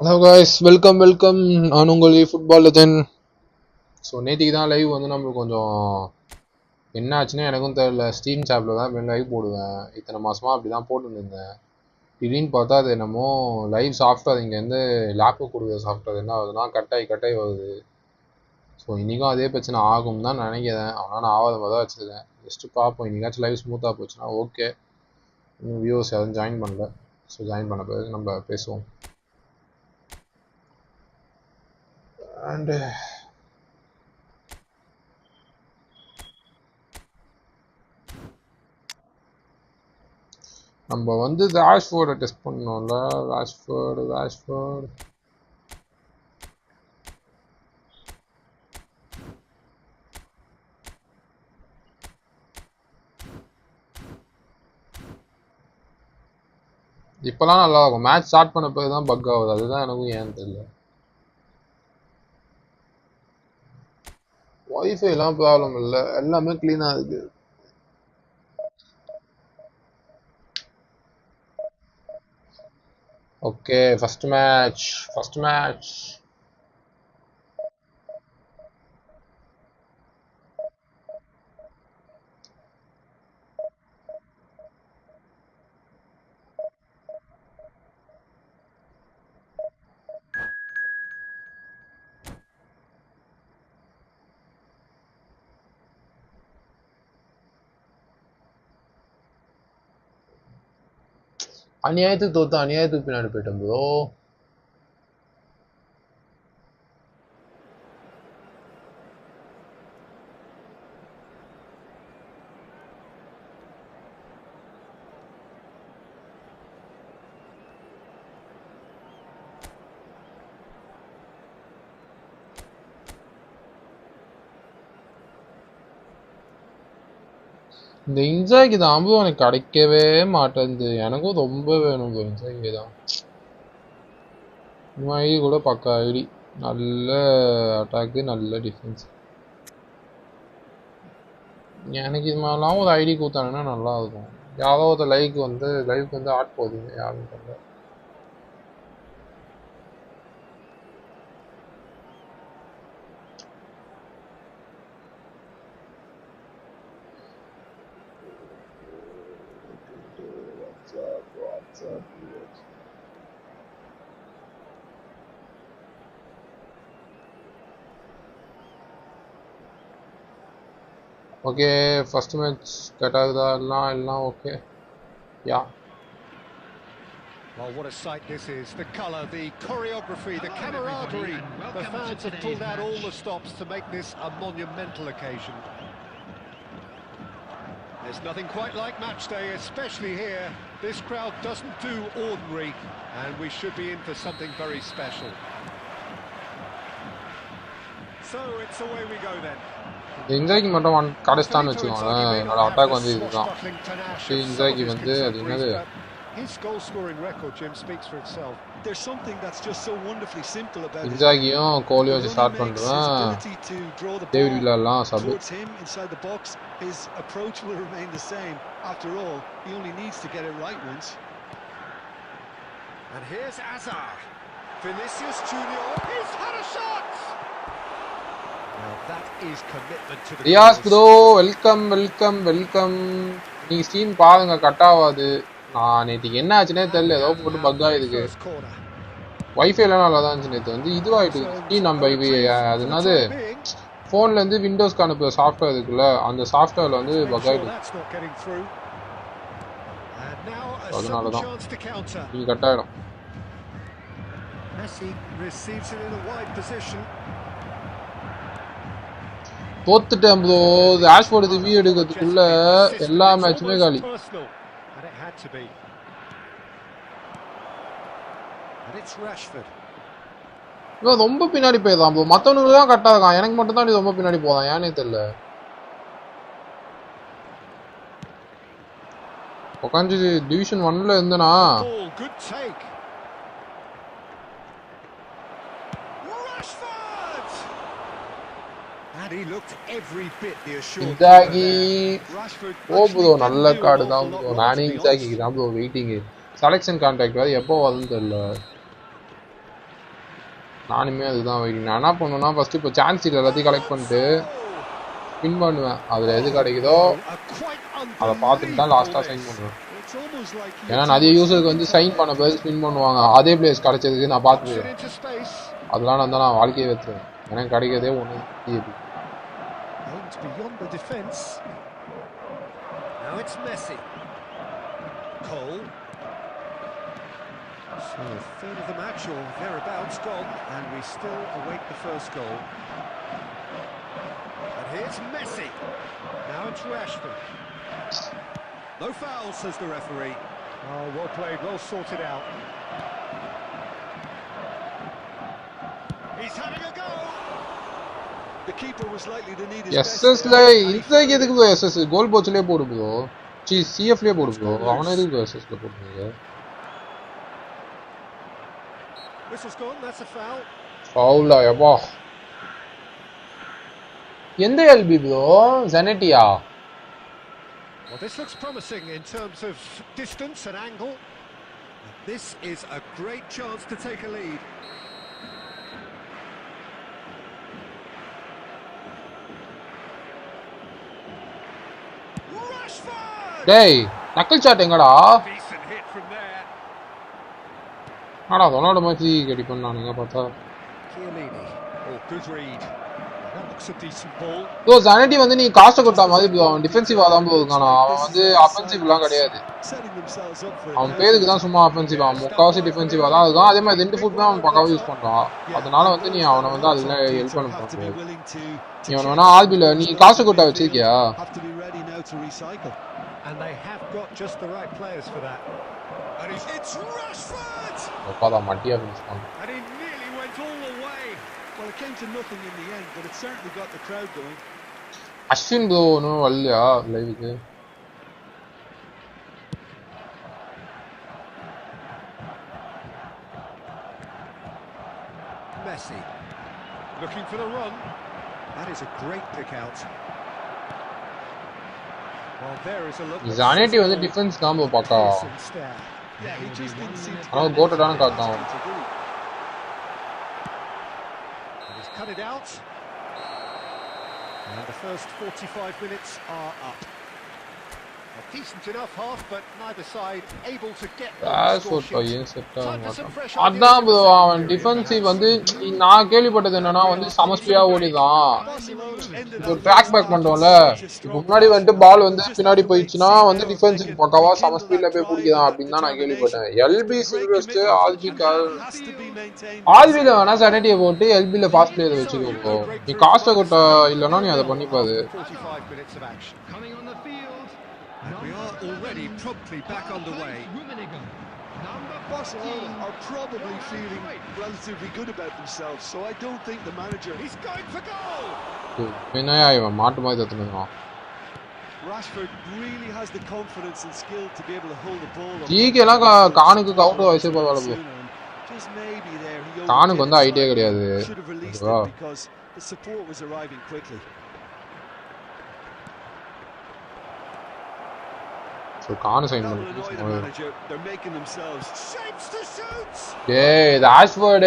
Hello guys, welcome. நான் உங்கள் football legend. So நேற்றுக்கு தான் லைவ் வந்து நம்மளுக்கு கொஞ்சம் என்ன ஆச்சுன்னா எனக்கும் தெரியல. ஸ்டீம் சாப்பில் தான் லைவ் போடுவேன். இத்தனை மாதமாக அப்படி தான் போட்டுருந்தேன். திடீர்னு பார்த்தா அது என்னமோ லைவ் சாஃப்ட்வேர் இங்கேருந்து லேப்புக்கு கொடுக்குற சாஃப்ட்வேர் என்ன ஆகுதுன்னா கட்டாய் வருது. ஸோ இன்றைக்கும் அதே பிரச்சனை ஆகும் தான் நினைக்கிறேன். ஆனால் நான் ஆகாத மாதிரி தான் வச்சுருக்கேன். ஜஸ்ட்டு பார்ப்போம். இன்றைக்காச்சும் லைவ் ஸ்மூத்தாக போச்சுன்னா ஓகே. இன்னும் வியூவர்ஸ் யாரும் ஜாயின் பண்ணல. ஸோ ஜாயின் பண்ண பிறகு நம்ம பேசுவோம். அண்டு நம்ம வந்து ராஷ்ஃபோர்டை டெஸ்ட் பண்ணோம்ல. ராஷ்ஃபோர்டு இப்போலாம் நல்லா இருக்கும். மேட்ச் ஸ்டார்ட் பண்ண பிறகு தான் பக் ஆகுது. அதுதான் எனக்கும் ஏன்னு தெரியல. ஒய்ஃபைலாம் ப்ராப்ளம் இல்லை, எல்லாமே க்ளீனாக இருக்கு. Okay, first match. அநியாயத்துக்கு தோத்து அநியாயத்துக்கு பின்னாடி போயிட்டோம் ப்ரோ. இந்த இன்சாகி தான் எனக்கு கிடைக்கவே மாட்டேங்குது. எனக்கும் ரொம்ப வேணும் இன்சாகி தான். ஐடி கூட பக்கா ஐடி, நல்ல அட்டாக்கு, நல்ல டிஃபென்ஸ். எனக்கு இது மாதிரிலாம் ஒரு ஐடி கொடுத்தாங்கன்னா நல்லா இருக்கும். யாரோ ஒரு லைவுக்கு வந்து ஆட் போகுதுங்க, யாருன்னு தெரியல. ஓகே, ஃபர்ஸ்ட் மேட்ச் கட் ஆகுதா? எல்லாம் okay. Yeah. Well, what a sight this is. The colour, the choreography, the camaraderie. The fans have pulled out all the stops to make this a monumental occasion. There's nothing quite like match day, especially here. This crowd doesn't do ordinary, and we should be in for something very special. So it's away we go then. இந்த இன்சாகி மட்டும் கடைசிட்டான்னு வச்சுக்கோங்களேன். என்னோட attack வந்து இதுதான். இன்சாகி வந்து அது என்னது, his goal scoring record, Jim, speaks for itself. There's something that's just so wonderfully simple about இன்சாகியும் கோலியும் வச்சு ஸ்டார்ட் பண்ணுவேன். டேவிட் வில்லாலாம் sub. him inside the box, his approach will remain the same. After all, he only needs to get it right once. And here's Azar. Vinicius Junior, he's had a shot. Now that is commitment to the Riyaz bro, welcome. நீங்க steam பாருங்க, cut ஆகாது. நான் நேற்றுக்கு என்ன ஆச்சுன்னே தெரியல, ஏதோ போட்டு buck ஆகிருக்கு. வைஃபைலாம் நல்லா தான் இருந்துச்சு. நேற்று வந்து இதுவாகிட்டு ஸ்டீம் நம்ம அது என்னது ஃபோன்லேருந்து விண்டோஸ்க்கு அனுப்புற சாஃப்ட்வேர் இருக்குல்ல, அந்த சாஃப்ட்வேரில் வந்து பக் ஆகிடுது. அதனால தான் நீங்கள் கட் ஆகிடும். தோத்துட்டேன் ப்ரோ. ராஷ்ஃபோர்டு ரிவ்யூ எடுக்கிறதுக்குள்ள எல்லா மேட்சுமே காலி. இவன் ரொம்ப பின்னாடி போயிடலாம் ப்ரோ. மற்றவனுக்கு தான் கரெக்டாக இருக்கான், எனக்கு மட்டும் தான் ரொம்ப பின்னாடி போதான், ஏன்னே தெரியல. உட்காந்து டிவிஷன் 1ல இருந்தனா இன்சாகி ஓ ப்ரோ, நல்ல கார்டு தான் ப்ரோ. நானே இன்சாகிக்கு தான் ப்ரோ வெயிட்டிங்கு. செலெக்ஷன் கான்ட்ராக்ட் வேறு எப்போ வருதுன்னு தெரியல. நானுமே அதுதான் வெயிட்டிங். நான் என்ன பண்ணுவேன்னா ஃபர்ஸ்ட் இப்போ சான்ஸ் சீட் எல்லாத்தையும் கலெக்ட் பண்ணிட்டு ஸ்பின் பண்ணுவேன். அதில் எது கிடைக்குதோ அதை பார்த்துட்டு தான் லாஸ்ட்டாக சைன் பண்ணுவேன். ஏன்னா நிறைய யூசருக்கு வந்து சைன் பண்ண பிறகு ஸ்பின் பண்ணுவாங்க. அதே பிளேஸ் கிடைச்சதுக்கு நான் பார்த்துருவேன். அதெல்லாம் நான் தான் வாழ்க்கையை வச்சுருவேன். எனக்கு கிடைக்கிறதே ஒன்று DAP. So a third of the match or thereabouts gone, and we still await the first goal. And here's Messi. Now it's Rashford. No foul, says the referee. Oh, well played, well sorted out. He's having a go. The keeper was likely to need his SS ல இந்த எதுக்கு SS கோல் போச்சுலயே போடு bro. CF லயே போடு bro. அவனே எதுக்கு SS ல போடுறீங்க? Whistle's gone, that's a foul. Foul yaba. Yende LB bro, Zanetia. Well, this looks promising in terms of distance and angle. This is a great chance to take a lead. Rashford! Hey, knuckle shot engada? Decent hit from there. ஆனா Ronaldo மாதிரி ready பண்ணானுங்க பார்த்தா. Oh, good read. That looks a decent ball. So ஜானட்டி வந்து நீ cost கொட்டா மாதிரி அவன் டிஃபென்சிவா தான் போகுதுக்கான. அவன் வந்து அஃபென்சிவ்லாம் கிடையாது. அவன் பேருக்கு தான் சும்மா அஃபென்சிவா, முக்காவாசி டிஃபென்சிவா தான் இருக்கும். அதே மாதிரி 2 ஃபுட்மே அவன் பக்காவாக யூஸ் பண்ணுறான். அதனால வந்து நீ அவனை வந்து அதில் ஹெல்ப் பண்ண முடியாது. நீ அவனை வேணா ஆல்பியில் நீ காஸ்ட கொட்டா வச்சிருக்கியா? And they have got just the right players for that. And it's Rashford! ஒப்பாதா மட்டியா ஃபினிஷ் பண்ணு. And he nearly went all the way. Well, it came to nothing in the end, but it certainly got the crowd going. Ashwin bro ஒன்றும் வரலையா லைவுக்கு? Messi looking for the run. That is a great pick out. Well, there is a look. ஜானட்டி வந்து defence தான் bro பக்கா. Yeah, he just didn't seem to. அவன் கோட்டடான காட்டான். He's cut it out. And the first 45 minutes are up. A decent enough half, but neither side able to get the score sheet. அதான் bro அவன் defensive வந்து நான் கேள்விப்பட்டது என்னன்னா வந்து சமஸ்பியா ஓடிதான். இப்போ track back பண்றோம்ல, இப்போ முன்னாடி வந்து பால் வந்து பின்னாடி போயிடுச்சுன்னா வந்து டிஃபென்சிவ் பக்காவா சமஸ்பீட்ல போய் பிடிக்குதான் அப்படின்னு தான் நான் கேள்விப்பட்டேன். எல்பி சில்வஸ்ட் ஆல்பில வேணா சனடியை போட்டு எல்பில ஃபாஸ்ட் பிளேயர் வச்சுக்கோ. நீ காஸ்ட கொட்ட இல்லைன்னா நீ அதை பண்ணிப்பாது. And we are already promptly back underway. Barcelona are probably feeling relatively good about themselves, so I don't think the manager. He's going for goal. என்னையா இவன் மாட்டு மாதிரி தத்துனான். Rashford really has the confidence and skill to be able to hold the ball. ஜிகேலாம் கானுக்கு counter வச்சு பரவாயில்ல. Just maybe there he கானுக்கு வந்து idea கிடையாது. should have released it because the support was arriving quickly. So can't sign money. They're making themselves shapes to shoot. Hey, Rashford.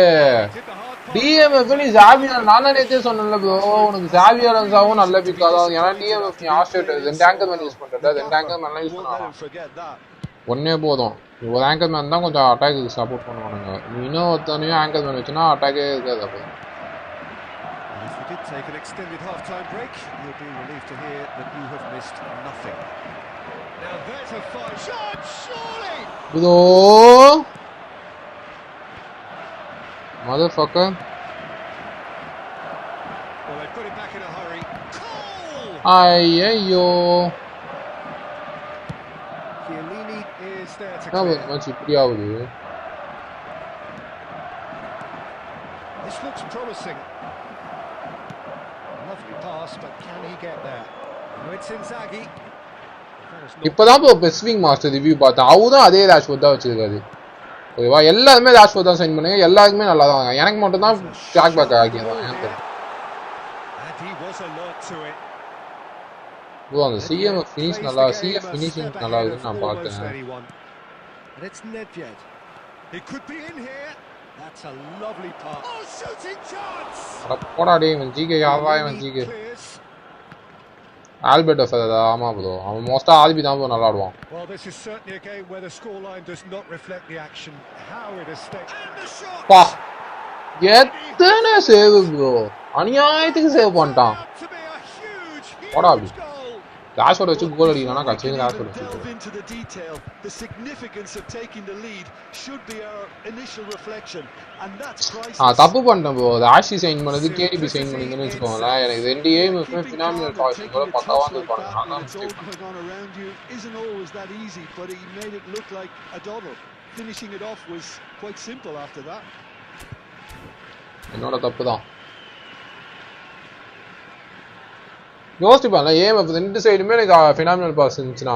DMF ni Xavier நானே நேத்தே சொன்னேன்ல bro. உனக்கு Xavier அன்சாவும் நல்ல big ஆகும். ஏன்னா DMF நீ ஆஸ்ட்ரேட் டேங்கர் மேன் யூஸ் பண்றத. Tanker man use பண்ணலாம். ஒண்ணே போதும். ஒரு ஆங்கர் மேன் தான் கொஞ்சம் அட்டாக்கு சப்போர்ட் பண்ணுவானுங்க. நீ இன்னும் ஒருத்தனையும் ஆங்கர் மேன் வச்சுனா அட்டாக்கே இருக்காது அப்போ. If we did take an extended half-time break, you'll be relieved to hear that you have missed nothing. Now there's a fine shot, surely! Bro! Motherfucker. Well, they put it back in a hurry. Goal! Ayyo. Chiellini is there to clear. This looks promising. Lovely pass, but can he get there? No, it's Inzaghi. இப்பதான் இப்போ பெஸ்விங் master review பார்த்தேன். அவரும் அதே ராஷ்வர்ட் தான் வச்சிருக்காரு. ஓகேவா, எல்லாருமே ராஷ்வர்ட் தான் சைன் பண்ணுங்க. எல்லாருக்குமே நல்லா தான். எனக்கு மட்டும் தான் ட்ராக் பேக் ஆகியது. ப்ரோ அந்த சிஎம் ஃபினிஷ் நல்லா, சிஎஃப் ஃபினிஷிங் நல்லா இருக்குன்னு நான் பார்த்தேன். That's a lovely pass. Oh, shooting chance! போடா டேய் இவன் ஜிகே யாரா இவன் ஜிகே ஆல்பர்ட் ஃபெதா ஆமா ப்ரோ அவன் மோஸ்டா ஆல்பி தான் ப்ரோ நல்லா ஆடுவான். Well, this is certainly a game where the scoreline does not reflect the action. How it has stayed. And the shot. பா எத்தனை சேவ் ப்ரோ அநியாயத்துக்கு சேவ் பண்ணிட்டான். போடா அப்படி ராஷ்வர்ட் வச்சு கோல் அடிக்கலனா கச்சேரி ராஷ்வர்ட் வச்சு delve into the detail. The significance of taking the lead should be our initial reflection, and that's priceless. தப்பு பண்ணிட்டேன் ப்ரோ. ராஷி சைன் பண்ணது கேடிபி சைன் பண்ணிங்கன்னு வெச்சுக்கோங்களேன். எனக்கு ரெண்டு ஏம் ஃபினாமினல் டாஷ் கூட பக்காவா இருப்பாங்க. நான் mistake isn't always that easy, but he made it look like a double. Finishing it off was quite simple after that. என்னோட தப்பு தான். யோசிப்பான்ல ஏம் ரெண்டு சைடுமே எனக்கு ஃபினாமினல் பாஸ் இருந்துச்சுன்னா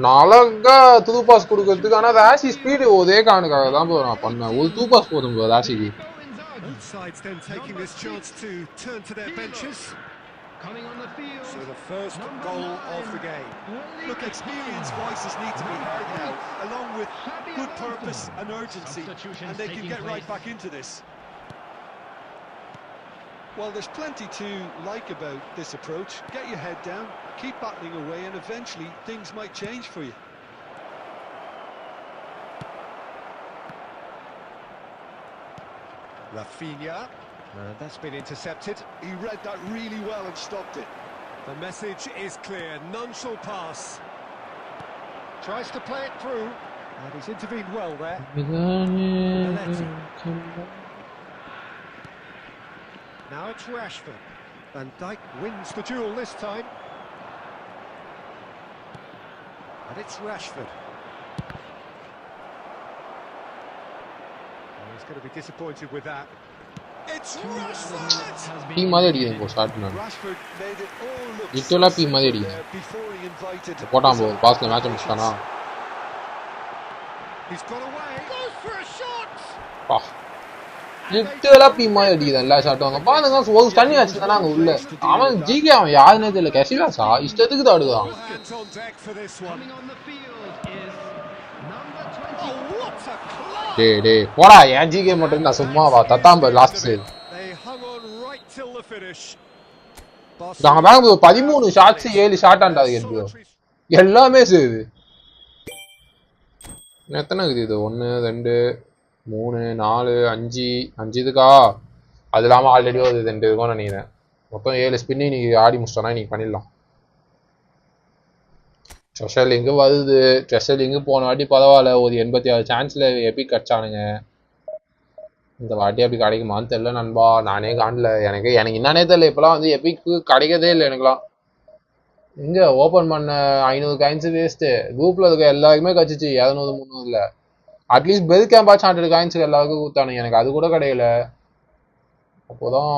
நான் அழகா தூ பாஸ் கொடுக்கறதுக்கு. ஆனால் ராஷி ஸ்பீடு ஒரே காரணக்காக தான் ப்ரோ நான் பண்ணேன். ஒரு தூ பாஸ் போதும் bro ராஷிக்கு. So the first goal of the game. Look, experienced voices need to be heard now, along with good purpose and urgency, and they can get right back into this. Well, there's plenty to like about this approach. Get your head down, keep battling away, and eventually things might change for you. Rafinha, that's been intercepted. He read that really well and stopped it. The message is clear, none shall pass. Tries to play it through, and he's intervened well there. Now it's Rashford. Van Dijk wins the duel this time. And it's Rashford. Oh, he's going to be disappointed with that. It's Rashford! P மாதிரி அடிக்குது bro shot நான். Rashford made it all look இட்டோலா P மாதிரி அடிக்குது. before he invited. போடாம bro பாஸ்ல match முடிச்சானா. He's got away. Goes for a shot. பா இட்டோலா P மாதிரி அடிக்குது எல்லா ஷாட்டும். அங்க பாருங்க ஒரு தண்ணி வச்சிருந்தானா அங்க உள்ள. அவன் ஜிகே அவன் யாருனே தெரியல. கசிலாஸா இஷ்டத்துக்கு தான் ஆடுறான். டேய் போடா ஏன் ஜிகே மட்டும் நான் சும்மாவா தத்தாம்ப லாஸ்ட் சேவ். நாங்க பாருங்க 13 shots 7 shot on target bro. எல்லாமே சேவ். எத்தனை இருக்குது இது 1 2 3 4 5 5 இதுக்கா. அது இல்லாமல் ஆல்ரெடி ஒரு 2 இருக்கும்னு நினைக்கிறேன். மொத்தம் 7 ஸ்பின் இன்னைக்கு ஆடி முடிச்சிட்டோம்னா இன்னைக்கு பண்ணிடலாம். ட்ரெஷர் லிங்கு வருது. ட்ரெஷர் லிங்கு போன வாட்டி பரவாயில்ல ஒரு 86 சான்ஸில் எபிக் கடிச்சானுங்க. இந்த வாட்டி அப்படி கிடைக்குமான்னு தெரியல நண்பா. நானே காணல. எனக்கு என்னன்னே தெரியல. இப்போலாம் வந்து எபிக்கு கிடைக்கதே இல்லை எனக்குலாம். எங்கே ஓப்பன் பண்ண 500 காயின்ஸு வேஸ்ட்டு. குரூப்பில் இருக்க எல்லாருக்குமே கச்சிச்சு 200 300. அட்லீஸ்ட் பெல் கேம்பாச்சும் 100 காயின்ஸுக்கு எல்லாருக்கும் கொடுத்தானுங்க. எனக்கு அது கூட கிடைக்கல. அப்போதான்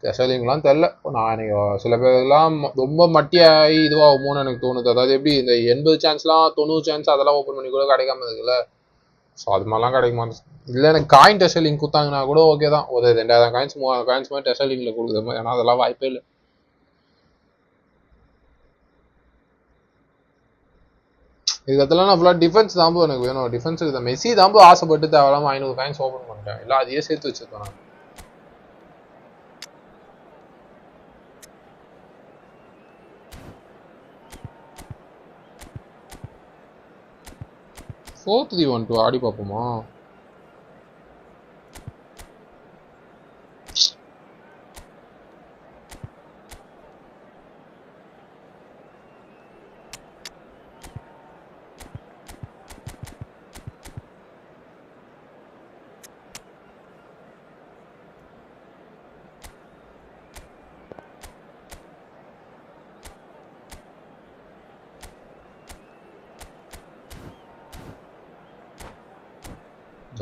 ஸ்பெஷலிங்லாம் தெரில. நான் எனக்கு சில பேர்லாம் ரொம்ப மட்டியாகி இதுவாகுமோன்னு எனக்கு தோணுது. அதாவது எப்படி இந்த 80 சான்ஸ்லாம் 90 சான்ஸ் அதெல்லாம் ஓப்பன் பண்ணி கூட கிடைக்காம இருக்குல்ல. ஸோ அது மாதிரிலாம் கிடைக்குமா இல்லை. எனக்கு காயின் டெஸ்டலிங் கொடுத்தாங்கன்னா கூட ஓகே தான். ஒரு 2000 காயின்ஸ் 3000 காயின்ஸ் மாதிரி டெஸ்டலிங்கில் கொடுக்குது. ஏன்னா அதெல்லாம் வாய்ப்பே இல்லை. இதுக்கெல்லாம் நான் ஃபுல்லாக டிஃபென்ஸ் தான் எனக்கு வேணும். டிஃபென்ஸுக்கு தான் மெஸ்ஸி தான் ஆசைப்பட்டு தேவையில்லாமல் 500 காயின்ஸ் ஓப்பன் பண்ணிட்டேன். இல்லை அதையே சேர்த்து வச்சுருக்கேன் நான். ஃபோர்த் 3-1-2 ஆடி பார்ப்போமா?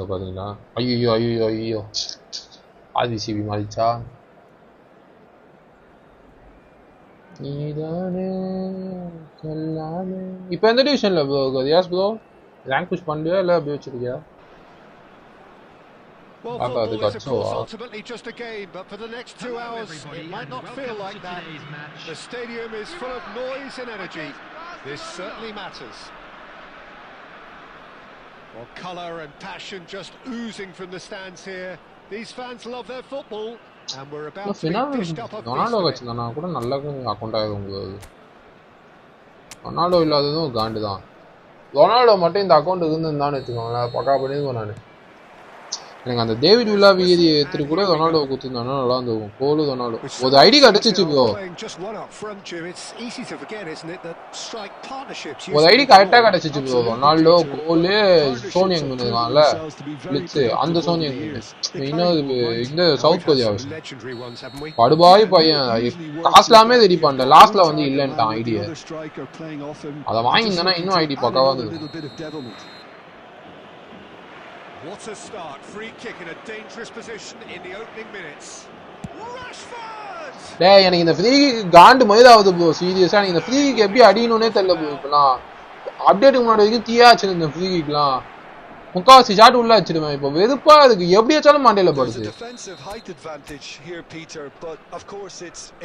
பார்த்தீங்களா? ஐயோ ஐயோ ஐயோ ஆதிசிபி மாதிரிச்சா. இப்போ எந்த டிவிஷன்ல ப்ரோ யாஸ் ப்ரோ ரேங்க் புஷ் பண்ணியா இல்லை அப்படி வச்சிருக்கியா? Well, football is of course ultimately just a game, but for the next 2 hours it might not feel like that. The stadium is full of noise and energy. This certainly matters. Well, colour and passion just oozing from the stands here. These fans love their football, and we're about to be dished up a feast Ronaldo of it. வச்சிருந்தானா கூட நல்ல account ஆகும் உங்களுக்கு. Ronaldo இல்லாததும் காண்டு தான். Ronaldo மட்டும் இந்த account இருந்திருந்தான்னு வச்சுக்கோங்களேன், பக்கா பண்ணிருக்கோம் நான். எனக்கு அந்த டேவிட் வில்லா வீதி எடுத்துட்டு கூட ரொனால்டோ குத்துந்தானா நல்லா இருந்துக்கும். கோலு ரொனால்டோ ஒரு ஐடி கிடைச்சிச்சு ப்ரோ. ஒரு ஐடி கரெக்டா கிடைச்சிச்சு ப்ரோ. ரொனால்டோ கோலு சோனியங் இருக்கான்ல லிட்ஸ், அந்த சோனியங் இன்னொரு இந்த சவுத் கொரியா படுபாய் பையன் காசுலாமே ரெடி பண்ணல, லாஸ்ட்ல வந்து இல்லன்ட்டான் ஐடியை. அதை வாங்கியிருந்தானா இன்னும் ஐடி பக்காவா இருந்தது. What a start, free kick in a dangerous position in the opening minutes. Rashford! டேய் எனக்கு இந்த ஃப்ரீ கிக் காண்டு மயிலாவது ப்ரோ, சீரியஸா எனக்கு இந்த ஃப்ரீ கிக் எப்படி அடிக்கணும்னே தெரியல ப்ரோ. இப்பலாம் அப்டேட்டுக்கு முன்னாடி வரைக்கும் தீயா வச்சிருந்த இந்த ஃப்ரீ கிக்லாம் முக்காவாசி ஷாட் உள்ள வச்சிடுவேன். இப்போ வெறுப்பா இருக்கு, எப்படி வச்சாலும் மண்டையில படுது. Defensive height advantage here, Peter, but of course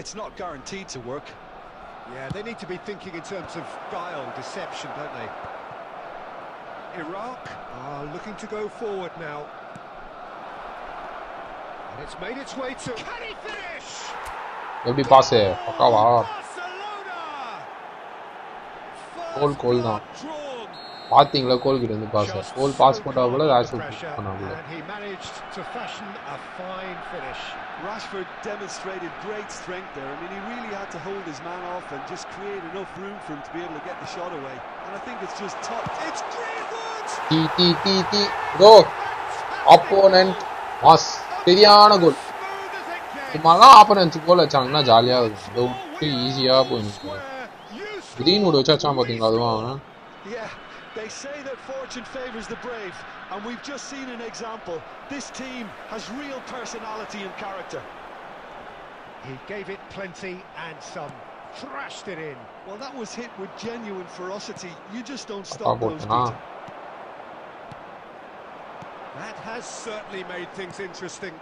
it's not guaranteed to work. Yeah, they need to be thinking in terms of guile, deception, don't they? Iraq are looking to go forward now. And it's made its way to... Can he finish? எப்படி pass பக்காவா? கோல் தான் பாத்தீங்களா? கோல் கிட்ட இருந்து pass, கோல் pass போட்டா போல ராஷ்வர்ட் பண்ணாங்க. And he managed to fashion a fine finish. Rashford demonstrated great strength there. I mean, he really had to hold his man off and just create enough room for him to be able to get the shot away. And I think it's just top. It's Greenwood! Go! Opponent was சரியான கோல். இம்மாலாம் opponents கோல் வச்சாங்கன்னா ஜாலியா இருக்கும், ஈஸியா போயிடும். Greenwood வச்சாச்சான் பாத்தீங்களா? அதுவும் Yeah, they say that fortune favors the brave, and we've just seen an example. This team has real personality and character. He gave it plenty and some, thrashed it in. Well, that was hit with genuine ferocity. You just don't stop those, Peter. That has certainly made things interesting.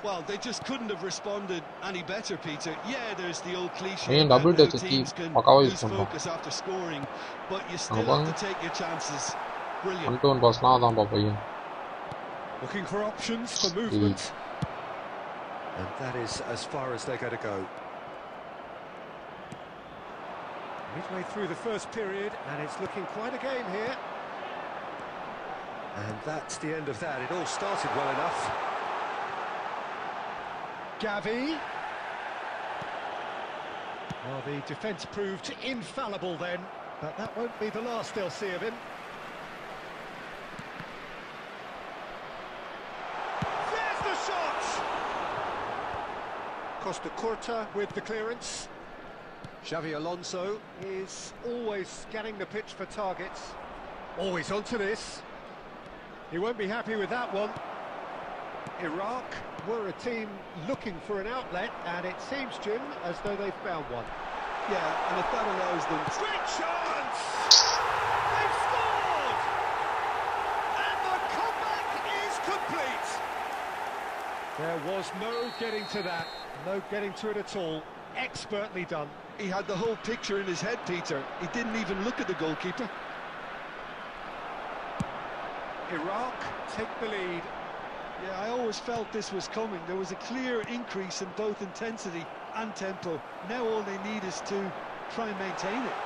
Well, they just couldn't have responded any better, Peter. Yeah, there's the old cliche that double touch teams can lose focus after scoring, but you still have to take your chances. Brilliant. One-to-one pass na dhaan papayen. Looking for options for movement. And that is as far as they're going to go. Midway through the first period, and it's looking quite a game here. And that's the end of that. It all started well enough. Gavi. Well, the defence proved infallible then, but that won't be the last they'll see of him. There's the shot! Costa Curta with the clearance. Xavi Alonso is always scanning the pitch for targets. Always onto this. He won't be happy with that one. Iraq were a team looking for an outlet, and it seems, Jim, as though they've found one. Yeah, and if that allows them... Great chance! They've scored! And the comeback is complete! There was no getting to that, no getting to it at all. Expertly done. He had the whole picture in his head, Peter. He didn't even look at the goalkeeper. Iraq take the lead. Yeah, I always felt this was coming. There was a clear increase in both intensity and tempo. Now all they need is to try and maintain it.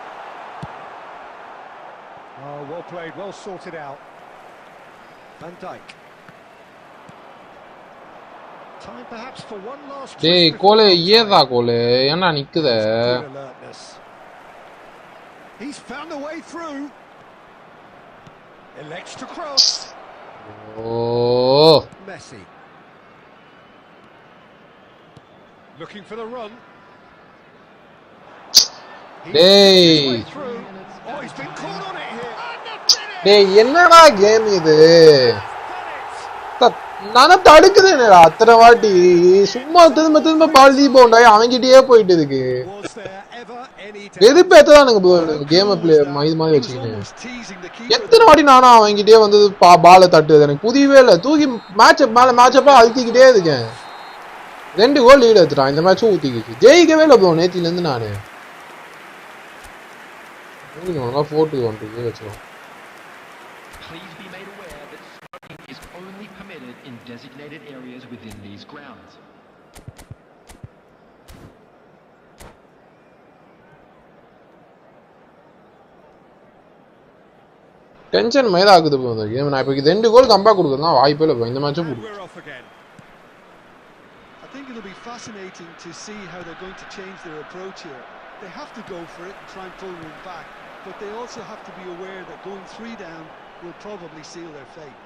Oh, well played, well sorted out. Van Dijk. Time perhaps for one last டேய் கோலே ஏதா கோலே என்ன நிக்குதே? He's found a way through. Elects to cross. Oh. Messi. Looking for the run. Hey. Oh, he's been caught on it here. டேய் என்னடா game இது? நானா தடுக்குதேனடா அத்தனை வாட்டி. சும்மா திரும்ப பால் தீபோண்டா அவங்கிட்டயே போயிட்டு இருக்கு. வெறுப்பேத்ததான் எனக்கு கேம் பிளே இது மாதிரி வச்சுக்கிட்டேன். எத்தனை வாட்டி நானும் அவங்கிட்டயே வந்து பாலை தட்டுது, எனக்கு புரியவே இல்லை. தூக்கி மேட்சப்பா அழுத்திக்கிட்டே இருக்கேன். 2 கோல் லீட் எடுத்துட்டான். இந்த மேட்சும் ஊத்திக்கிச்சு. ஜெயிக்கவே இல்லை ப்ரோ நேத்தில இருந்து நானு. 4-1 வச்சிருக்கோம். designated areas within these grounds. Tension மேல ஆகுது bro இந்த கேம். நான் இப்போ இது 2 கோல் கம்பேக் கொடுக்கறதா வாய்ப்பே இல்ல bro. இந்த மேட்ச் போடு. I think it'll be fascinating to see how they're going to change their approach here. They have to go for it and try and pull one back, but they also have to be aware that going 3 down will probably seal their fate.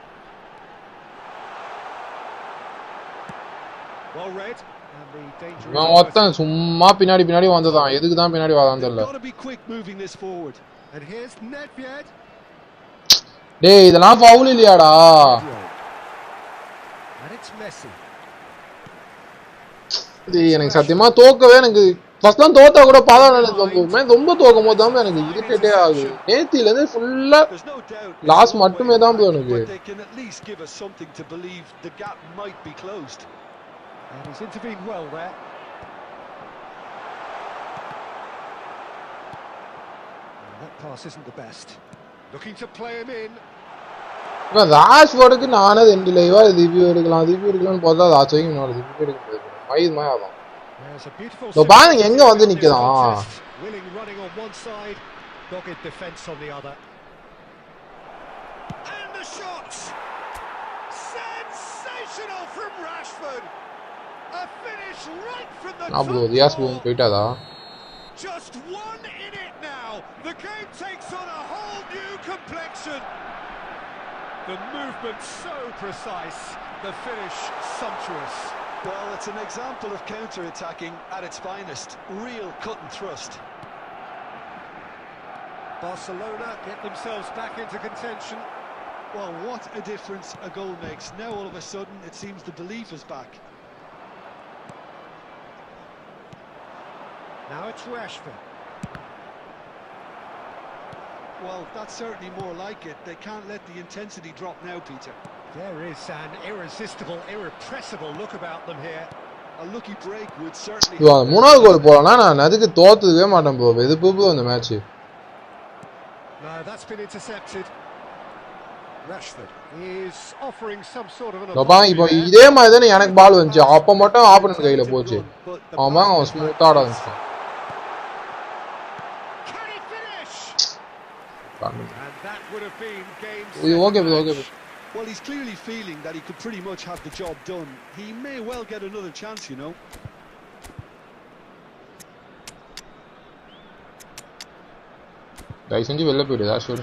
Well read, and the danger. நான் ஒருத்தன் சும்மா பின்னாடி வந்ததான். எதுக்கு தான் பின்னாடி வரான்னு தெரியல. Got to be quick moving this forward. And here's Nedved. டேய் இதெல்லாம் ஃபவுல் இல்லையாடா? And it's Messi. டேய் எனக்கு சத்தியமா தோக்கவே எனக்கு ஃபர்ஸ்ட்லாம் தோத்தா கூட பரவாயில்லை. ரொம்ப தோக்கும் போது தான் எனக்கு இரிட்டேட்டே ஆகுது. நேத்தில இருந்து ஃபுல்லா லாஸ் மட்டுமே தான் bro எனக்கு. They can at least give us something to believe the gap might be closed. And he's intervened well there. And that pass isn't the best. Looking to play him in. இப்போ ராஷ்வர்டுக்கு நானே 2 லைவா review எடுக்கலாம்னு பார்த்தா அது ஆச்சரியம் இன்னொரு review எடுக்க முடியாது. மைது ஆகும். There's a beautiful. இப்போ பாருங்க எங்க வந்து நிக்குதான். Willing running on one side, dogged defense on the other. And the shot. Sensational from Rashford. A finish right from the top. Bro, Diaz போயிட்டாதா? Just one in it now. The game takes on a whole new complexion. The movement so precise, the finish sumptuous. Well, it's an example of counter-attacking at its finest. Real cut and thrust. Barcelona get themselves back into contention. Well, what a difference a goal makes. Now all of a sudden it seems the belief is back. Now it's Rashford. Well, that's certainly more like it. They can't let the intensity drop now, Peter. There is an irresistible, irrepressible look about them here. A lucky break would certainly. Wow, மூணாவது கோல் போறனா நான் அதுக்கு தோத்துவே மாட்டேன் bro. இது பூபு அந்த match. No, that's been intercepted. Rashford is offering some sort of an. லோபா இப்போ இதே மாதிரி தான் எனக்கு பால் வந்துச்சு. அப்ப மட்டும் ஆப்போனன்ட் கையில போச்சு. அவன் ஸ்மூத்தா ஆட வந்துட்டான். And that would have been game. Okay. Well, he's clearly feeling that he could pretty much have the job done. He may well get another chance, you know. Dai senji vella poidu Rashford.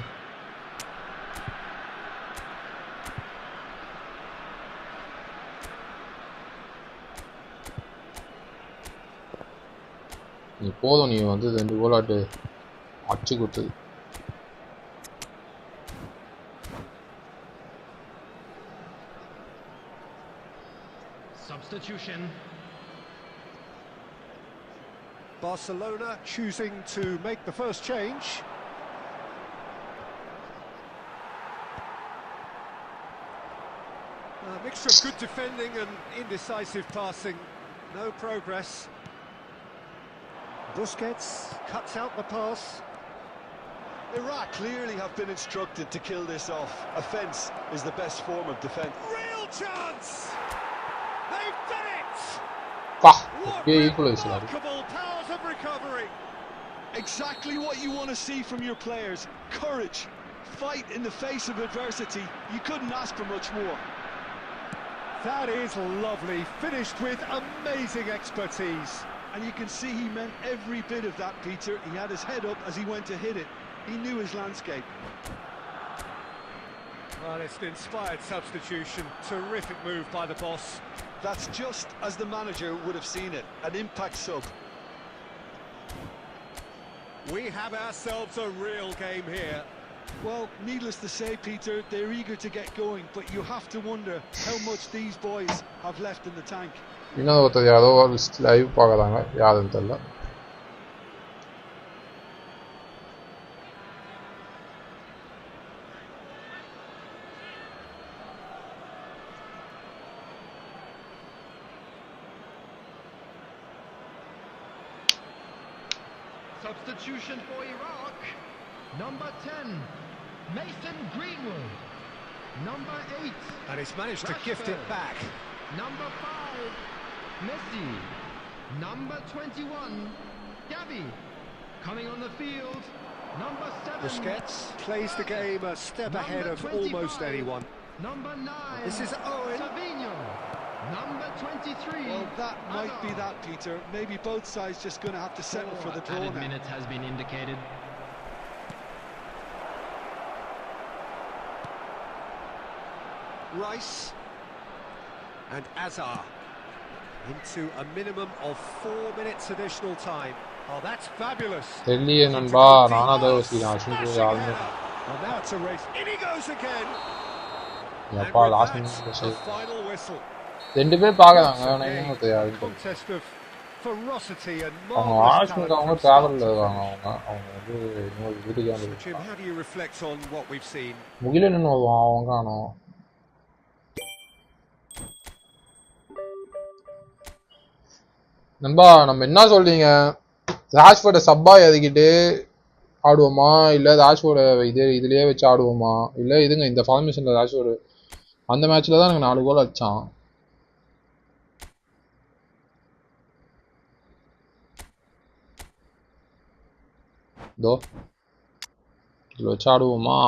நீ போதும் நீ வந்து 2 கோல் ஆட்டு அடிச்சு கொடுத்தது. Substitution. Barcelona choosing to make the first change. A mixture of good defending and indecisive passing. No progress. Busquets cuts out the pass. Iraq clearly have been instructed to kill this off. Offence is the best form of defence. Real chance! They've done it! What remarkable powers of recovery! Exactly what you want to see from your players. Courage, fight in the face of adversity. You couldn't ask for much more. That is lovely, finished with amazing expertise. And you can see he meant every bit of that, Peter. He had his head up as he went to hit it. He knew his landscape. Well, it's an inspired substitution. Terrific move by the boss. That's just as the manager would have seen it. An impact sub. We have ourselves a real game here. Well, needless to say, Peter, they're eager to get going, but you have to wonder how much these boys have left in the tank. இன்னொருத்தர் யாரோ live பார்க்கறாங்க யாருன்னு தெரியல. Substitution for Iraq. Number 10, Mason Greenwood. Number 8. And he's managed to gift it back. Number 5. Messi. Number 21. Gavi. Coming on the field. Number 7. Busquets plays the game a step ahead of almost anyone. Number 9. This is Owen. Savinho. Number 23. Well, that might be that, Peter. Maybe both sides just going to have to settle for the draw Added now. minutes has been indicated. Rice and Azar into a minimum of 4 minutes additional time. Oh, that's fabulous. தெரியலையே நண்பா, நானா தான் யோசிக்கிறேன். அஸ்வின் யாருமே Well, now it's a race. In he goes again. எப்பா And last with மினிட்ல that, save. the final whistle. ரெண்டு பேர் பாக்குறாங்க. நான் என்ன தெரியாது. Contest of ferocity and அவங்க marvelous ஆஷ்மிக்கு அவங்க talent. டிராவல்ல இருக்காங்க. அவங்க வந்து இன்னொரு வீட்டுக்கு Jim, வந்து how do you reflect on what we've seen? முகில நின்னு வருவான் அவங்க காணோம். நண்பா நம்ம என்ன சொல்றீங்க? ராஷ்ஃபோர்ட சப்பா எதுக்கிட்டு ஆடுவோமா இல்ல ராஷ்ஃபோர்ட இதுலயே வச்சு ஆடுவோமா இல்ல இதுங்க இந்த ஃபார்மேஷன்ல ராஷ்ஃபோர்டு அந்த மேட்ச்ல தான் எனக்கு 4 கோல் அடிச்சான். தோ இதுல வச்சு ஆடுவோமா?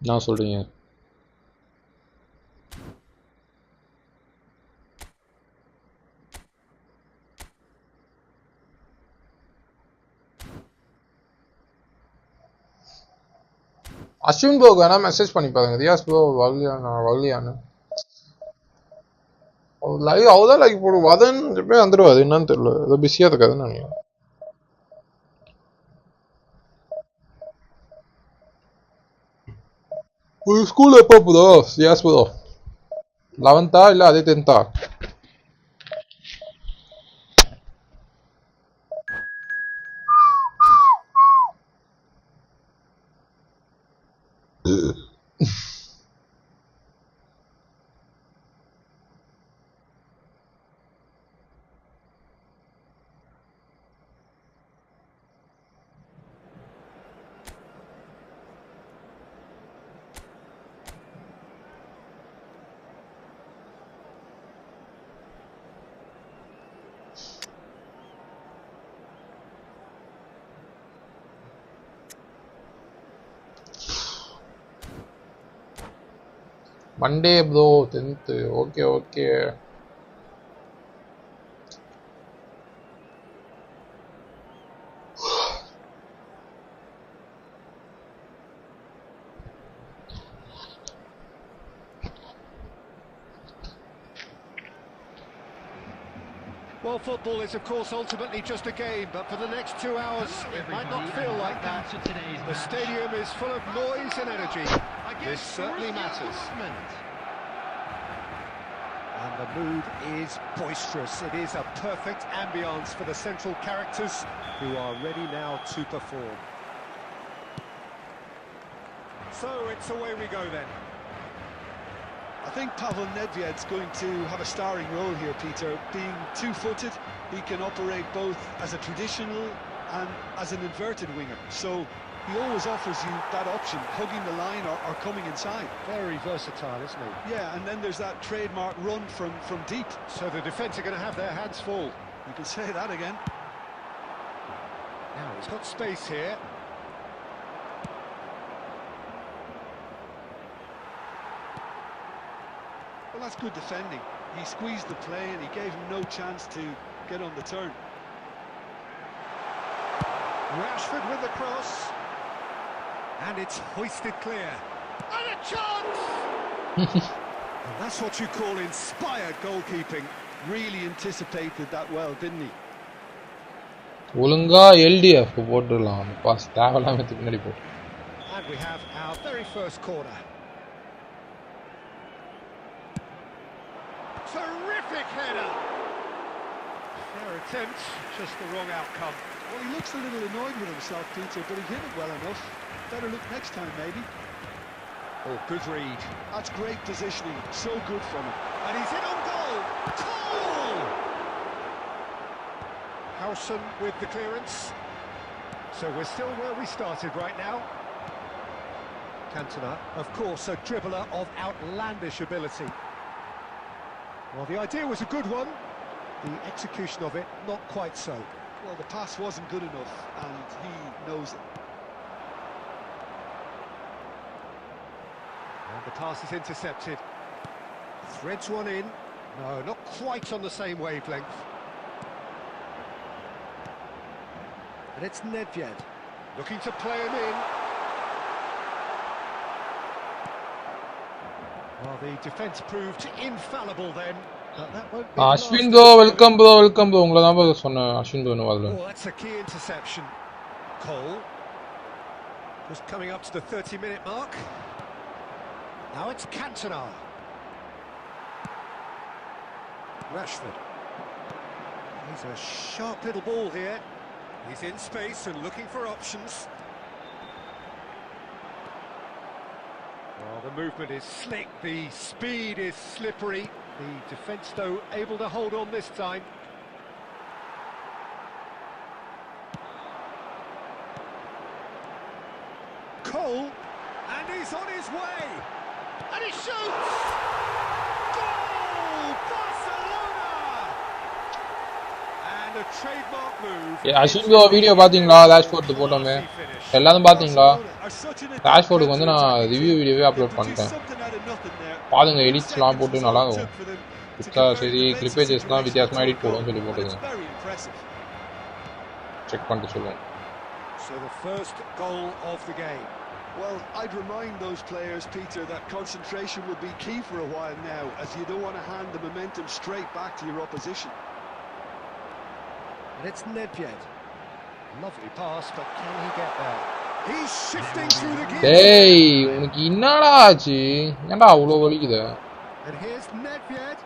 என்ன சொல்றீங்க? அஸ்வின் ப்ரோக்கு வேணா மெசேஜ் பண்ணி பாருங்க. ரியாஸ் ப்ரோ வரலையான்னு லைவ் அவதான் லைக் போடுவோம். வதன் எப்பயும் வந்துடுவாரு, என்னன்னு தெரியல, ஏதோ பிஸியா இருக்காதுன்னு நினைக்கிறேன். ஸ்கூல் எப்போ போதோ ரியாஸ் ப்ரோ? 11th இல்ல அதே 10th? Monday bro, 10th. Okay. Well, football is, of course, ultimately just a game, but for the next 2 hours, it might not feel like that. The stadium is full of noise and energy. This certainly matters. And the mood is boisterous. It is a perfect ambience for the central characters who are ready now to perform. So it's away we go then. I think Pavel Nedved's going to have a starring role here, Peter. Being two-footed, he can operate both as a traditional and as an inverted winger. So he always offers you that option, hugging the line or coming inside. Very versatile, isn't he? Yeah, and then there's that trademark run from deep. So the defence are going to have their hands full. You can say that again. Now he's got space here. Well, that's good defending. He squeezed the play and he gave him no chance to get on the turn. Rashford with the cross. And it's hoisted clear. And a chance! And that's what you call inspired goalkeeping. Really anticipated that well, didn't he? ஒழுங்கா LDF போட்டுடலாம். Pass தேவலாம பின்னாடி போட்டு. And we have our very first corner. Terrific header. Fair attempt, just the wrong outcome. Well, he looks a little annoyed with himself, Peter, but he hit it well enough. Better look next time, maybe. Oh, good read. That's great positioning. So good from him. And he's in on goal. Goal! Howson with the clearance. So we're still where we started right now. Cantona, of course, a dribbler of outlandish ability. Well, the idea was a good one. The execution of it, not quite so. Well, the pass wasn't good enough, and he knows it. And the pass is intercepted. Threads one in. No, not quite on the same wavelength. And it's Nedved, looking to play him in. Well, the defence proved infallible then. But that won't be Ashwin bro, welcome bro, welcome bro. உங்களை தான் bro சொன்னேன் Ashwin bro Oh, that's a key interception. Cole. Just coming up to the 30-minute mark. Now it's Cantona. Rashford. He's a sharp little ball here. He's in space and looking for options. Well, the movement is slick, the speed is slippery. The defence, though, able to hold on this time. Cole, and he's on his way. And he shoots! Goal! Barcelona! And a trademark move. Ashwin bro video பாத்தீங்களா Rashford போட்டோமே எல்லாரும் பாத்தீங்களா ராஷ்ஃபோர்டுக்கு வந்து நான் review வீடியோவே upload பண்ணிட்டேன் பாருங்க எடிட்ஸ்லாம் போட்டு நல்லா இருக்கும் சரி கிளிப்பேஜஸ்லாம் வித்தியாசமாக எடிட் போடுவோம்னு சொல்லி போட்டுங்க செக் பண்ணிட்டு சொல்லுவோம். So the first goal of the game. Well, I'd remind those players, Peter, that concentration will be key for a while now, as you don't want to hand the momentum straight back to your opposition. And it's Nedved. Lovely pass, but can he get there? He's shifting through the gears. டேய் உனக்கு என்னடா ஆச்சு ஏன்டா அவ்வளோ வலிக்குது? And here's Nedved.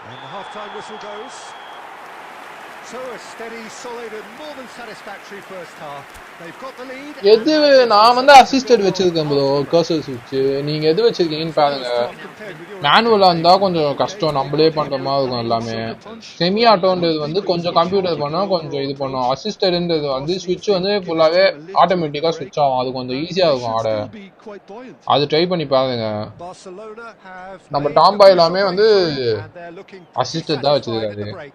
And the half-time whistle goes. So a steady, solid and more than satisfactory first half. They've got the lead. எது நான் வந்து அசிஸ்டட் வச்சிருக்கேன் ப்ரோ கர்சர் ஸ்விட்ச் நீங்க எது வச்சிருக்கீங்கன்னு பாருங்க மேனுவலா இருந்தா கொஞ்சம் கஷ்டம் நம்மளே பண்ற மாதிரி இருக்கும் எல்லாமே செமி ஆட்டோன்றது வந்து கொஞ்சம் கம்ப்யூட்டர் பண்ணா கொஞ்சம் இது பண்ணும் அசிஸ்டட்ன்றது வந்து ஸ்விட்ச் வந்து ஃபுல்லாவே ஆட்டோமேட்டிக்கா ஸ்விட்ச் ஆகும் அது கொஞ்சம் ஈஸியா இருக்கும் ஆட அது ட்ரை பண்ணி பாருங்க நம்ம டாம்பா எல்லாமே வந்து அசிஸ்டட் தான் வச்சிருக்காரு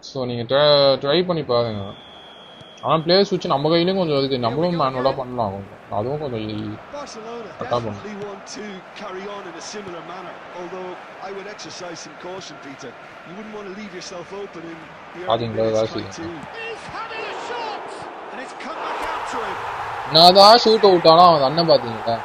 ஸோ நீங்கள் ட்ரை பண்ணி பாருங்க ஆனால் பிளேயர் ஸ்விட்ச் நம்ம கையிலையும் கொஞ்சம் இருக்குது நம்மளும் மேனுவலாக பண்ணலாம் கொஞ்சம் அதுவும் கொஞ்சம் கரெக்டாக பண்ணலாம் பார்த்தீங்களா ஏதாச்சும் நான் தான் ஷூட் அவுட் ஆனால் அவன் அண்ணன் பார்த்தீங்களா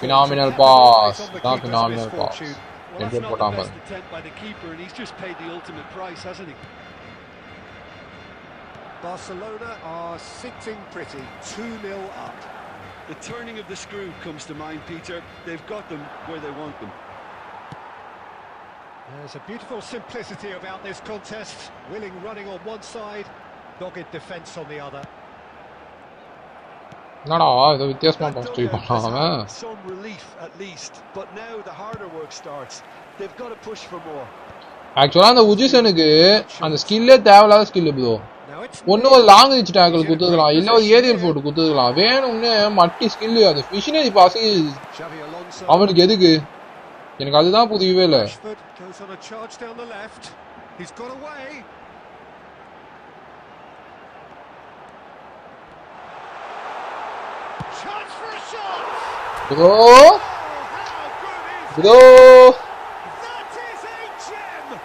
phenomenal pass not phenomenal pass well, that's not the best attempt by the keeper and he's just paid the ultimate price hasn't he Barcelona are sitting pretty 2-0 up the turning of the screw comes to mind Peter they've got them where they want them there's a beautiful simplicity about this contest willing running on one side dogged defence on the other என்னடா இது வித்தியாசமா past பண்ணாம some relief at least but now the harder work starts they've got to push for more ஆக்சுவலா அந்த உஜிசனுக்கு அந்த ஸ்கில்லே தேவையில்லாத skill bro ஒன்னு ஒரு லாங் ரீச் டேக்கிள் குத்துக்கலாம் இல்ல ஒரு ஏரியல் போட்டு குத்துக்கலாம் வேணும்னு மட்டி ஸ்கில் அது மிஷினரி பாஸ் அவனுக்கு எதுக்கு எனக்கு அதுதான் புரியவே இல்ல Bro,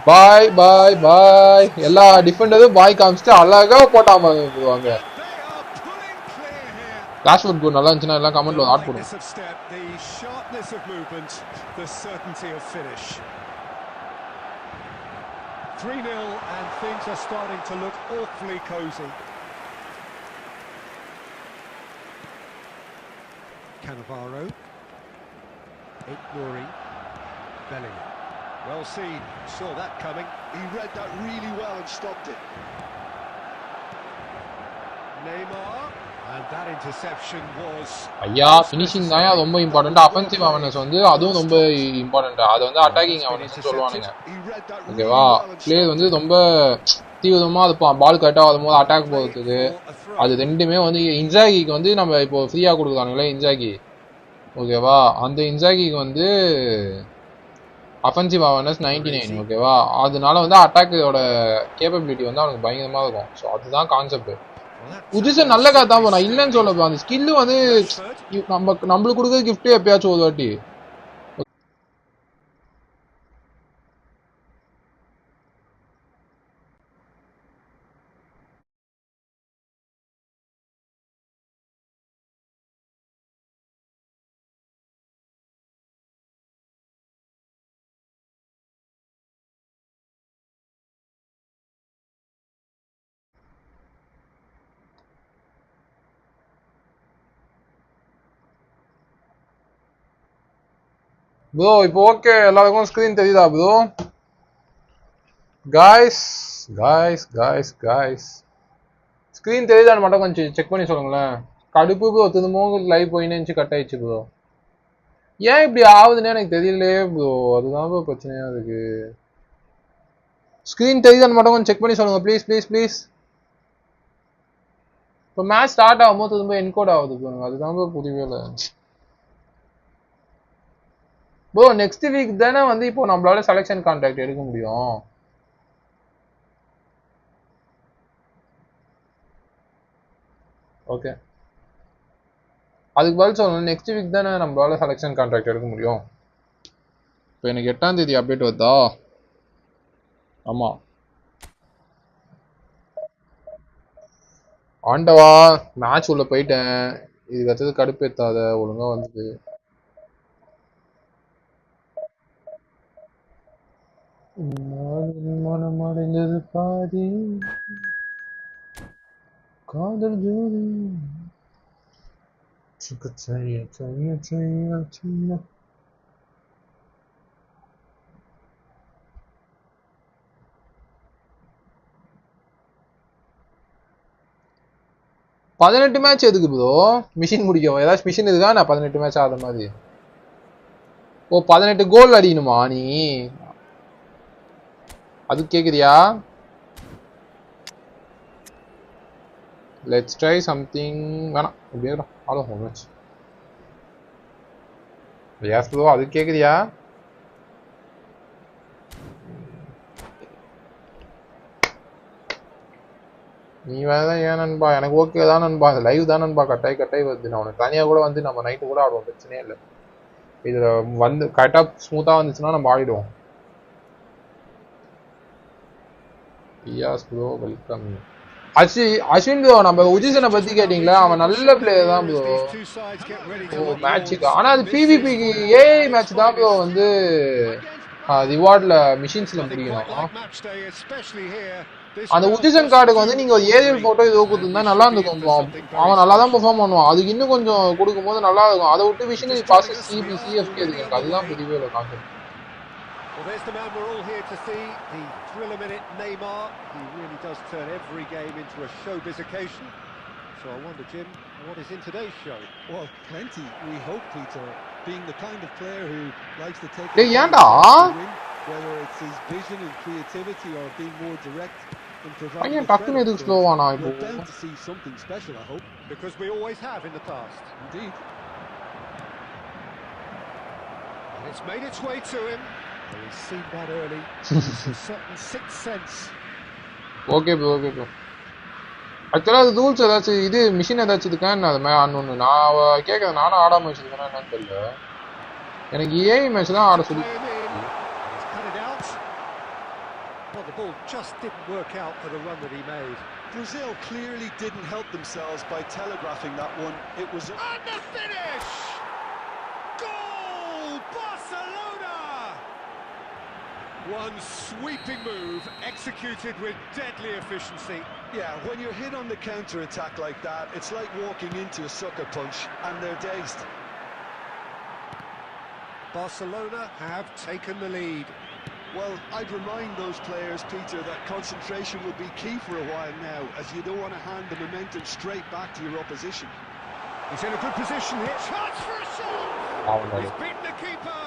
bye bye bye. எல்லா டிஃபெண்டரும் பாய் காமிச்சிட்டு அழகா போட்டாம போவாங்க. Rashford கோல் நல்லா இருந்துச்சுனா எல்லாம் கமெண்ட்ல ஆட் பண்ணுங்க. The sharpness of movement, the certainty of finish. 3-0 and things are starting to look awfully cosy. Cannavaro, ignoring Bellingham. Well seen, saw that coming. He read that really well and stopped it. Neymar, And that interception was ஐயா finishing தான் ரொம்ப important. Offensive awareness வந்து அதுவும் ரொம்ப important. அது வந்து attacking awareness சொல்லுவானுங்க. ஓகேவா, பிளேயர் வந்து ரொம்ப தீவிரமா அது பால் கரெக்டாக வரும்போது அட்டாக் போகிறதுக்கு அது ரெண்டுமே வந்து இன்சாகிக்கு வந்து நம்ம இப்போ ஃப்ரீயாக கொடுக்குறானுங்களே இன்சாகி, ஓகேவா, அந்த இன்சாகிக்கு வந்து அஃபென்சிவ் அவேர்னஸ் 99, ஓகேவா, அதனால வந்து அட்டாக்கோட கேப்பபிலிட்டி வந்து அவனுக்கு பயங்கரமாக இருக்கும். ஸோ அதுதான் கான்செப்ட். உஜிசன் நல்ல கார் தான் நான் இல்லைன்னு சொல்ல, அந்த ஸ்கில்லு வந்து நம்மளுக்கு கொடுக்குற கிஃப்ட் எப்பயாச்சும் ஒரு வாட்டி. ப்ரோ இப்போ ஓகே, எல்லாருக்கும் ஸ்கிரீன் தெரியுதா bro? Guys guys guys guys screen தெரியுதான்னு மட்டும் கொஞ்சம் செக் பண்ணி சொல்லுங்களேன். கடுப்பு ப்ரோ, திரும்பவும் லைவ் போயின்னு இருந்துச்சு, கட் ஆயிடுச்சு ப்ரோ. ஏன் இப்படி ஆகுதுன்னு எனக்கு தெரியலையே ப்ரோ, அதுதான் ப்ரோ பிரச்சனையா இருக்கு. ஸ்கிரீன் தெரியுதான்னு மட்டும் கொஞ்சம் செக் பண்ணி சொல்லுங்க ப்ளீஸ் ப்ளீஸ் ப்ளீஸ். இப்போ மேட்ச் ஸ்டார்ட் ஆகும்போது திரும்ப என்கோட் ஆகுது ப்ரோ, அதுதான் ப்ரோ புரியவே இல்லை ப்ரோ. நெக்ஸ்ட் வீக் தானே வந்து இப்போ நம்மளால செலெக்ஷன் கான்ட்ராக்ட் எடுக்க முடியும். ஓகே, அதுக்கு பதில் சொல்லணும். நெக்ஸ்ட் வீக் தானே நம்மளால செலெக்ஷன் கான்ட்ராக்ட் எடுக்க முடியும். இப்போ எனக்கு 8ஆம் தேதி அப்டேட் வருதா? ஆமாம். ஆண்டவா, மேட்ச் உள்ள போயிட்டேன். இதுக்கு அடுத்தது கடுப்பு ஏத்தாத, ஒழுங்கா வந்து மனமடைந்தது பாதி காதல் ஜோதி. பதினெட்டு மேட்ச் எதுக்கு ப்ரோ? மிஷின் முடிக்கும் ஏதாச்சும் மிஷின் இருக்கா நான் 18 மேட்ச் ஆகிற மாதிரி? ஓ 18 கோல் அடிக்கணுமா நீ? அது கேக்குறியா? Let's try something. வேணாம் அப்படியே ஆலோ ஹோம் மேட்ச். எஸ் ப்ரோ, அது கேக்குறியா? நீ வேறதான் ஏன் நண்பா, எனக்கு ஓகே தான் நண்பா, அந்த லைவ் தான் நண்பா கட்டாய் வருது. நான் உனக்கு தனியாக கூட வந்து நம்ம நைட்டு கூட ஆடுவோம், பிரச்சனையே இல்லை. இதில் வந்து கரெக்டாக ஸ்மூத்தாக வந்துச்சுன்னா நம்ம ஆடிடுவோம். Bro welcome. அஸ்வின் ப்ரோ, நம்ம உஜிசனை பற்றி கேட்டிங்களா, அவன் நல்ல பிளேயர் தான் ப்ரோ. ஓ மேட்சுக்கு, ஆனால் அது பிவிபிக்கு ஏஐ மேட்ச் தான் ப்ரோ வந்து ரிவார்டில் மிஷின்ஸில் முடிக்கணும். அந்த உஜிசன் கார்டுக்கு வந்து நீங்க ஒரு ஏரியல் போட்டோ ஏதோ கொடுத்துருந்தா நல்லா இருந்துக்கும். அவன் நல்லா தான் பெர்ஃபார்ம் பண்ணுவான், அதுக்கு இன்னும் கொஞ்சம் கொடுக்கும் போது நல்லா இருக்கும். அதை விட்டு விஷயம் பாசஸ் சிஎஃப்கே இருக்கு, எனக்கு அதுதான் புரியவே இல்லை concept. Well, there's the man we're all here to see, the thriller-minute Neymar. He really does turn every game into a showbiz occasion. So I wonder, Jim, what is in today's show? Well, plenty, we hope, Peter. Being the kind of player who likes to take the win, whether it's his vision and creativity or being more direct in providing the slow on. We're bound to see something special, I hope. Because we always have in the past. Indeed. And it's made its way to him. He's seen that early. It's a certain sixth sense. Okay, bro. Actually, அது rules ஏதாச்சும் இது machine ஏதாச்சும் இருக்கான்னு அது ஒன்று நான் கேட்குறேன். நானும் ஆடாமல் வச்சுருக்கேன்னா என்னன்னு தெரியல. எனக்கு ஏஐ மேட்ச் தான் ஆட சொல்லி. Well, the ball just didn't work out for the run that he made. Brazil clearly didn't help themselves by telegraphing that one. It was and the finish! Goal! Barcelona! One sweeping move executed with deadly efficiency. Yeah, when you're hit on the counter-attack like that, it's like walking into a sucker punch and they're dazed. Barcelona have taken the lead. Well, I'd remind those players, Peter, that concentration will be key for a while now, as you don't want to hand the momentum straight back to your opposition. He's in a good position here. Chance for a shot. He's beaten the keeper.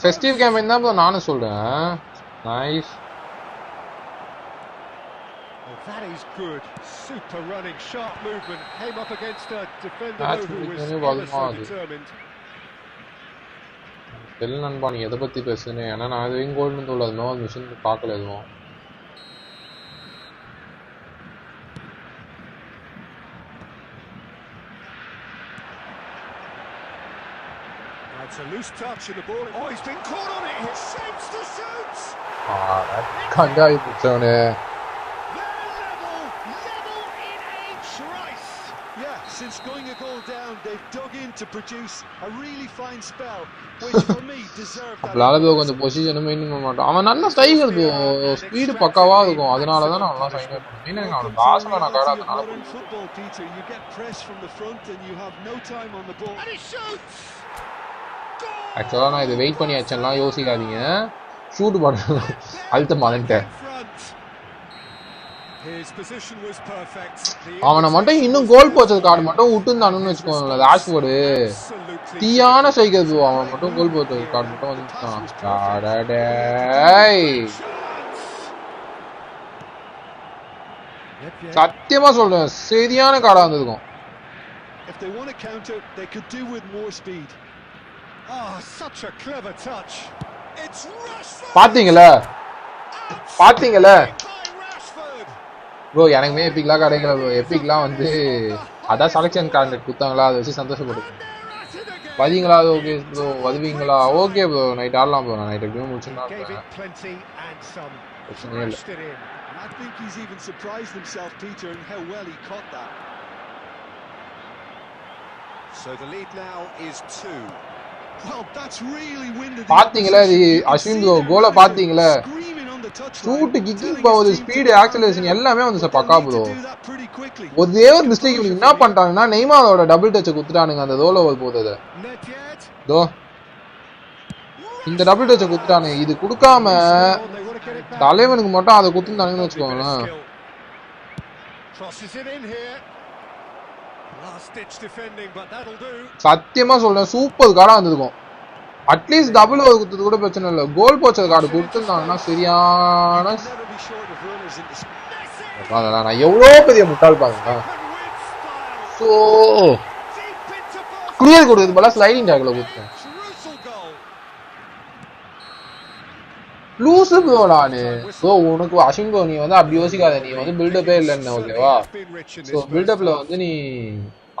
Festive campaign தான் bro நானும் சொல்றேன். Nice. Oh, that is good. Super running, sharp movement. Came up against a defender who was ever so determined. தெரியல நண்பா நீ எதை பத்தி பேசுனே ஏன்னா நான் எதுவும் கோல்டுன்னு சொல்லாதுமோ அந்த மிஷின் பார்க்கல எதுவும். It's a loose touch in the ball. Oh, he's been caught on it. He shapes the shoots. கண்டாய் பிடிச்சவனே. Level in a trice. Yeah, since going a goal down, they've dug in to produce a really fine spell, which for me deserved that. லாலபோ கொஞ்சம் position maintain பண்ண மாட்டான். அவன் நல்ல striker bro. Speed பக்காவா இருக்கும். அதனால தான் நான் நல்லா ஸ்ட்ரைக் பண்ணேன். என்ன அவன் பாஸ்ல நான் காடாதனால football, Peter, you get press from the front and you have no time on the ball. And he shoots. ஆக்சுவலா நான் இதை வெயிட் பண்ணி அடிச்சேன்லாம் யோசிக்காதீங்க. ஷூட் பண்ண அழுத்த மாட்டேன். அவனை மட்டும் இன்னும் கோல் போச்சது கார்டு மட்டும் விட்டுருந்தானுன்னு வச்சுக்கோங்களேன். ராஷ்வர்டு தீயான ஸ்ட்ரைக்கர் bro. அவன் மட்டும் கோல் போச்சது கார்டு மட்டும் வந்துட்டான். சத்தியமா சொல்றேன் சரியான கார்டா வந்திருக்கும். If they want to counter, they could do with more speed. Oh, such a clever touch. It's Rashford. பாத்தீங்களா bro எனக்குமே எபிக்லாம் கிடைக்கல bro. எபிக்லாம் வந்து அதான் செலக்ஷன் கார்டு குத்தாங்களா அதை வச்சு சந்தோஷப்படுறேன். பாத்தீங்களா அது ஓகே ப்ரோ வருவீங்களா ஓகே ப்ரோ நைட் ஆடலாம் ப்ரோ. நான் நைட் எப்படியும் முடிச்சுன்னா பிரச்சனையே இல்லை. I think he's even surprised himself, Peter, in how well he caught that. So the lead now is 2. Well, that's really winded. பாத்தீங்களா இது அஸ்வின் ப்ரோ கோல பாத்தீங்களா shoot kicking power speed acceleration எல்லாமே வந்து பக்கா ப்ரோ. ஒரே ஒரு மிஸ்டேக் இவங்க என்ன பண்ணிட்டாங்கன்னா நெய்மாரோட டபுள் டச்சை குத்துட்டானுங்க அந்த ரோல் ஓவர் போதது. தோ இந்த டபுள் டச்சை குத்துட்டானுங்க. இது கொடுக்காம தலைவனுக்கு மட்டும் அதை குத்துட்டானுங்கன்னு வச்சுக்கோங்களேன். சத்தியமா சொல்றேன் சூப்பர் கார்டா வந்திருக்கும். அட்லீஸ்ட் டபுள் ஓவர் குத்துறது கூட பிரச்சனை இல்லை. கோல் போச்சது கார்டு கொடுத்துருந்தாங்கன்னா சரியான நான் எவ்வளோ பெரிய முட்டாள் பாருங்க. ஸோ கிளியர் கொடுக்குறது போல ஸ்லைடிங் டேக்ல கொடுத்தேன். லூசு ப்ரோடானு ஸோ உனக்கு அஸ்வின் ப்ரோ நீ வந்து அப்படி யோசிக்காத. நீ வந்து பில்டப்பே இல்லைன்னு ஓகேவா. ஸோ பில்டப்ல வந்து நீ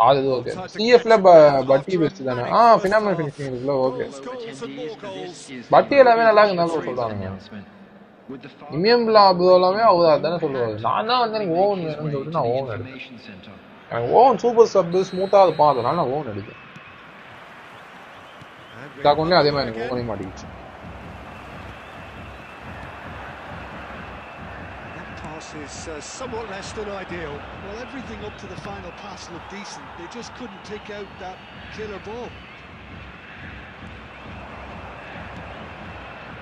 ஆகுது ஓகே. சிஎஃப்ல பட்டி பெஸ்ட் தானே. ஃபினாமினல் ஃபினிஷிங் இருக்குல்ல ஓகே. பட்டி எல்லாமே நல்லா இருந்தா சொல்றாங்க. இமியம்ல ப்ரோ எல்லாமே அவர் அதானே சொல்லுவாரு. நான் தான் வந்து எனக்கு ஓவன் வேணும்னு சொல்லிட்டு நான் ஓவன் எடுத்தேன். எனக்கு ஓவன் சூப்பர் சப் ஸ்மூத்தா இருப்பான் அதனால நான் ஓவன் எடுத்தேன். அக்கௌண்ட்லயும் அதே மாதிரி எனக்கு ஓவனே மாட்டிக்கிச்சு. Is somewhat less than ideal. Well, everything up to the final pass looked decent. They just couldn't pick out that killer ball.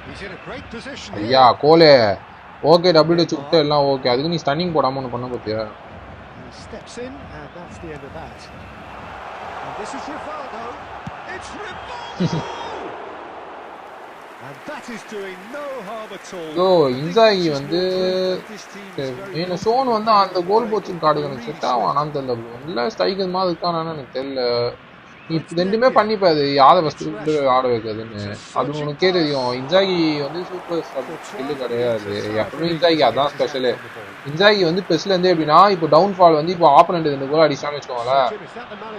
He's in a great position. ஐயா கோலே ஓகே டபுள் டச் விட்டு எல்லாம் okay. அதுக்கு நீ stunning போடாம ஒன்று பண்ண பார்த்தியா. Steps in and that's the end of that. And this is Rivaldo. It's Rivaldo. And that is doing no harm at all. So இன்சாகி வந்து சோன் வந்து அந்த கோல் போச்சு கார்டு எனக்கு செட் ஆகும். ஆனால் தெரியல இல்லை ஸ்ட்ரைக்கர் மாதிரி இருக்கானான்னு எனக்கு தெரியல. நீ ரெண்டுமே பண்ணிப்பாது யாரை ஃபஸ்ட்டு ஆட வைக்கிறதுன்னு அது உனக்கே தெரியும். இன்சாகி வந்து சூப்பர் ஸ்கில்லு கிடையாது. எப்பவுமே இன்சாகி அதான் ஸ்பெஷலு. இன்சாகி வந்து ஸ்பெஷல் எப்படின்னா இப்போ டவுன் ஃபால் வந்து இப்போ ஆப்பனண்ட் 2 கோல் அடிச்சான்னு வச்சுக்கோங்களேன்.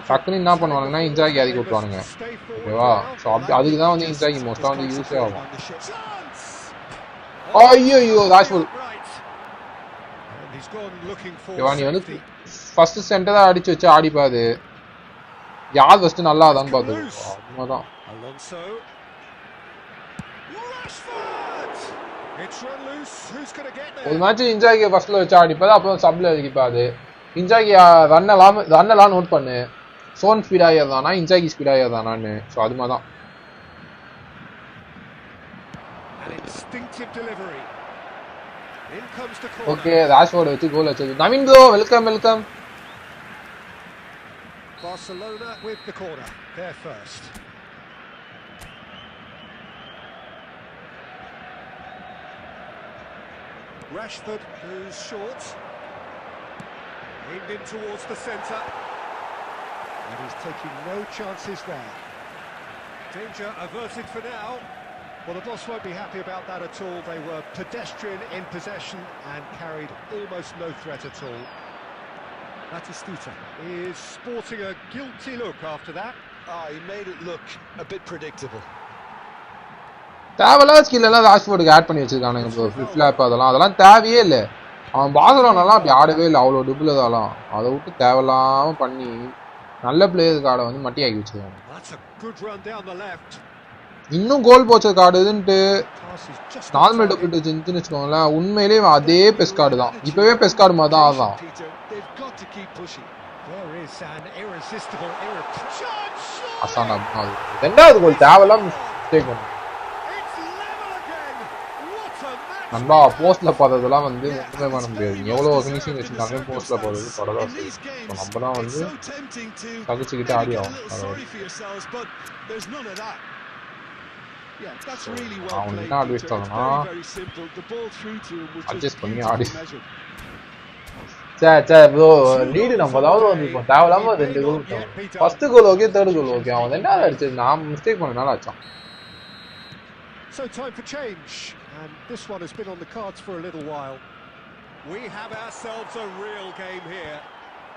டக்குன்னு என்ன பண்ணுவானுங்கன்னா இன்சாகி அதிக விட்டுவானுங்க ஓகேவா. ஸோ அப்படி அதுக்கு தான் வந்து இன்சாகி மோஸ்ட்டாக வந்து யூஸே ஆகும். ஐயோ ராஷ்வர்ட் ஓகேவா. நீ வந்து ஃபர்ஸ்ட் சென்டராக அடிச்சு வச்சு ஆடிப்பாது. யார் ஃபர்ஸ்ட் நல்லா அதான் பார்த்துக்கோ அதுதான். ஒரு மேட்ச் இன்சாகி ஃபர்ஸ்ட்ல வச்சு ஆடிப்பாது அப்புறம் சப்ல அடிப்பாது. இன்சாகி ரன்னெல்லாம் நோட் பண்ணு. சோன் ஸ்பீடாக இருந்தானா இன்சாகி ஸ்பீடாக இருந்தானான்னு. ஸோ அது மாதிரி தான். An instinctive delivery. In comes the corner. Okay, Rashford with the goal achadu. Naveen bro, welcome. Barcelona with the corner. They're first. Rashford, who's short. Aimed in towards the centre. And he's taking no chances there. Danger averted for now. Well, the boss won't be happy about that at all. They were pedestrian in possession and carried almost no threat at all. Batistita is sporting a guilty look after that. He made it look a bit predictable. தேவையில்லாத skill எல்லாம் ராஷ்ஃபோர்டுக்கு add பண்ணி வச்சிருக்கானுங்க bro. Flip flop அதெல்லாம் தேவையே இல்லை. அவன் பார்சலோனாலாம் அப்படி ஆடவே இல்லை, அவ்வளோ டிபிள் இதெல்லாம். அதை விட்டு தேவையில்லாமல் பண்ணி நல்ல பிளேயருக்கு ஆட வந்து மட்டி ஆக்கி வச்சிருக்காங்க. இன்னும் கோல் போச்ச கார்டு இதுன்ட்டு நார்மல் டபுள் இருந்துச்சுன்னு வச்சுக்கோங்களேன், உண்மையிலேயே அதே பெஸ் கார்டு தான். இப்பவே பெஸ் கார்டு மாதிரி தான் ஆதான். ரெண்டாவது கோல் தேவையில்லாம மிஸ்டேக் பண்ணு. நண்பா போஸ்ட்ல பார்த்ததெல்லாம் வந்து ஒன்றுமே பண்ண முடியாது. எவ்வளோ ஃபினிஷிங் வச்சுருந்தாங்க போஸ்ட்ல போகிறது தொடர்தான் செய்யும். ஸோ நம்ம தான் வந்து தகுச்சிக்கிட்டு ஆடி ஆகும். அவன் என்ன ஆடி வச்சிட்டாங்கன்னா அட்ஜஸ்ட் பண்ணி ஆடி. சரி ப்ரோ, லீடு நம்ம ஏதாவது வந்து இப்போ தேவையில்லாம 2 goal. First goal okay, third goal okay. அவன் 2வது அடிச்சது நான் மிஸ்டேக் பண்ணனால ஆச்சான். So time for change, and this one has been on the cards for a little while. We have ourselves a real game here.